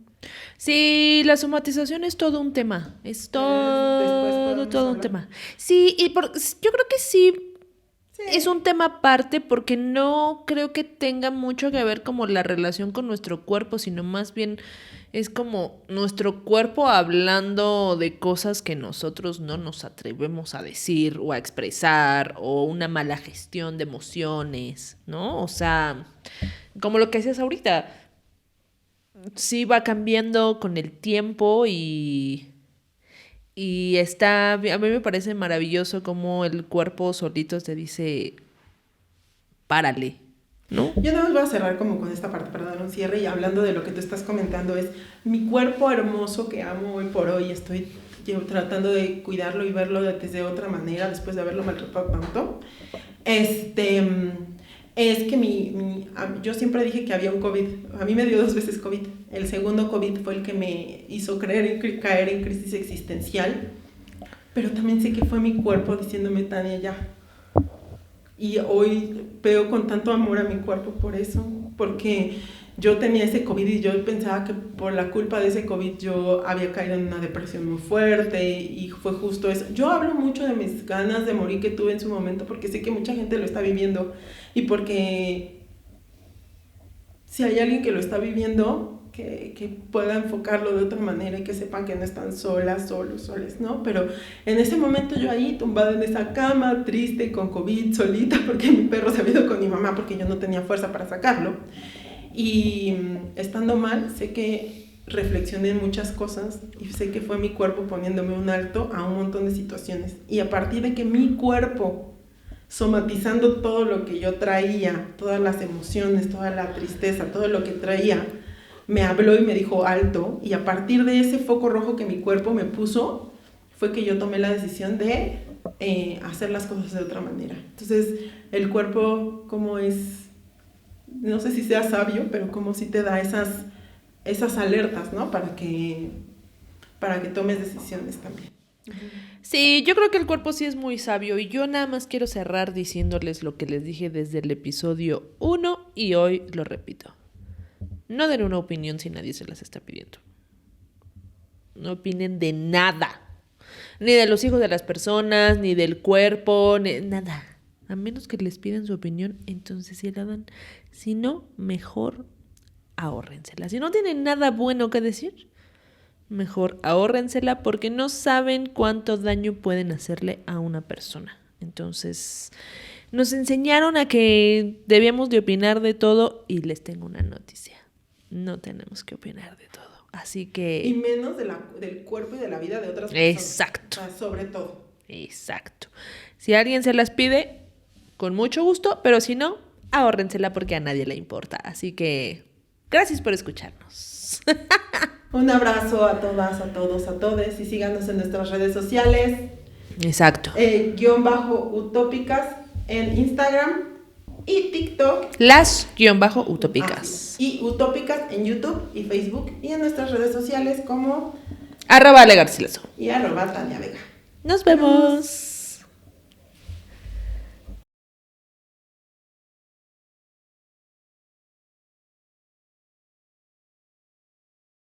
Sí, la somatización es todo un tema. Es todo un tema. Sí, yo creo que sí. Es un tema aparte porque no creo que tenga mucho que ver como la relación con nuestro cuerpo, sino más bien es como nuestro cuerpo hablando de cosas que nosotros no nos atrevemos a decir o a expresar, o una mala gestión de emociones, ¿no? O sea, como lo que decías ahorita. Sí va cambiando con el tiempo y a mí me parece maravilloso cómo el cuerpo solito te dice, párale, ¿no? Yo nada más voy a cerrar como con esta parte para dar un cierre y hablando de lo que tú estás comentando es mi cuerpo hermoso que amo hoy por hoy, estoy tratando de cuidarlo y verlo desde otra manera después de haberlo maltratado tanto. Es que yo siempre dije que había un COVID, a mí me dio 2 veces COVID, el segundo COVID fue el que me hizo caer en crisis existencial, pero también sé que fue mi cuerpo diciéndome, Tania, ya. Y hoy veo con tanto amor a mi cuerpo por eso, porque yo tenía ese COVID y yo pensaba que por la culpa de ese COVID yo había caído en una depresión muy fuerte y fue justo eso. Yo hablo mucho de mis ganas de morir que tuve en su momento porque sé que mucha gente lo está viviendo y porque si hay alguien que lo está viviendo, que pueda enfocarlo de otra manera y que sepan que no están solas, soles, ¿no? Pero en ese momento yo ahí tumbada en esa cama, triste, con COVID, solita, porque mi perro se había ido con mi mamá porque yo no tenía fuerza para sacarlo. Y estando mal, sé que reflexioné en muchas cosas y sé que fue mi cuerpo poniéndome un alto a un montón de situaciones. Y a partir de que mi cuerpo, somatizando todo lo que yo traía, todas las emociones, toda la tristeza, todo lo que traía, me habló y me dijo alto, y a partir de ese foco rojo que mi cuerpo me puso, fue que yo tomé la decisión de hacer las cosas de otra manera. Entonces, el cuerpo como es, no sé si sea sabio, pero como si te da esas alertas, ¿no? Para que tomes decisiones también. Sí, yo creo que el cuerpo sí es muy sabio y yo nada más quiero cerrar diciéndoles lo que les dije desde el episodio 1 y hoy lo repito. No den una opinión si nadie se las está pidiendo. No opinen de nada. Ni de los hijos de las personas, ni del cuerpo, nada. A menos que les pidan su opinión, entonces sí la dan. Si no, mejor ahórrensela. Si no tienen nada bueno que decir, mejor ahórrensela porque no saben cuánto daño pueden hacerle a una persona. Entonces, nos enseñaron a que debíamos de opinar de todo y les tengo una noticia. No tenemos que opinar de todo. Así que... Y menos del cuerpo y de la vida de otras personas. Exacto. O sea, sobre todo. Exacto. Si alguien se las pide, con mucho gusto, pero si no, ahórrensela porque a nadie le importa. Así que, gracias por escucharnos. Un abrazo a todas, a todos, a todes y síganos en nuestras redes sociales. Exacto. _utópicas en Instagram y TikTok. Las_utópicas. Y utópicas en YouTube y Facebook y en nuestras redes sociales como @Ale Garcilaso. y @Tania Vega. Nos vemos.